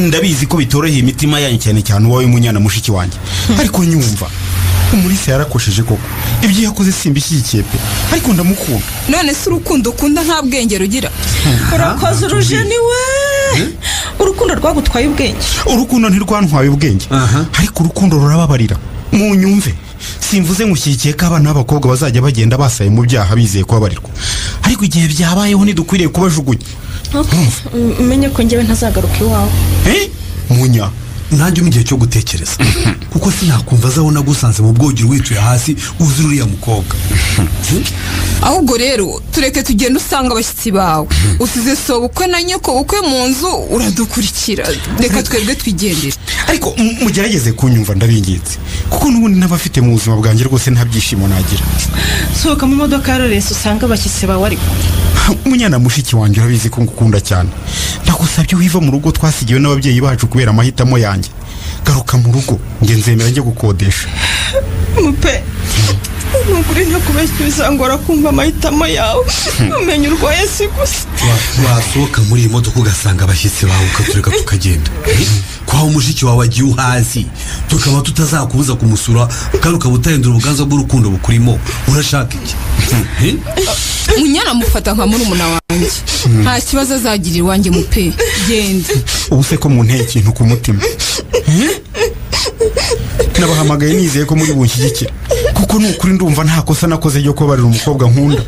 ndabizi ko bitoroheye imitima yanyu cyane cyane wowe munyana mushiki wanjye ariko nyumva Umuriza yarakosheje koko ibyo yakoze simbishyigikiye pe ariko ndamukunda none se urukundo ukunda nta bwenge rugira urakoze urujeni we urukundo rwagutwaye ubwenge urukundo ntirwantwaye ubwenge ariko urukundo rurababarira mu nyumve simvuze ngushyigikiye ko abana b'abakobwa bazajya bagenda basaye mu byaha bizeye kubabarirwa ariko igihe byabayeho ntidukwiriye kubajugunya umenye ko njyewe ntazagaruka iwawe munya nanjye mu gihe cyo gutekereza kuko sinakumva azabona gusanze mu bwogero wicuye hasi uzira uriya mukobwa ahubwo rero tureke tugenda usanga abashyitsi bawe usize soba ukwe na nyoko ukwe mu nzu uradukurikira reka twebwe twigendere ariko mugerageze kunyumva ndabinginze kuko n'ubundi n'abafite mu buzima bwanjye rwose nta byishimo nagira sohoka mu modoka ya Loresi usanga abashyitsi bawe ariko munyana mushiki wanjye urabizi ko ngukunda cyane ndagusabye wiva mu rugo twasigiwe n'ababyeyi bacu kubera amahitamo yanjye garuka mu rugo njye nzemera njye gukodesha mupe nukuri ntakubeshya bizangora kumva amahitamo yawe umenya urwaye si gusa wasohoka muri iyi modoka ugasanga abashyitsi bawe ukatureka tukagenda kwaho umushiki wawe agiye uhazi tukaba tutazakubuza kumusura kandi ukaba utahindura ubuganza bw'urukundo bukurimo urashaka iki munyana mufata nka murumuna wanjye nta kibazo azagirira iwanjye mupe genda ubu se ko munteye ikintu ku mutima nabahamagaye nizeye ko muri bunshyigikira kuko nukuri ndumva nta kosa nakoze ryo kubabarira umukobwa nkunda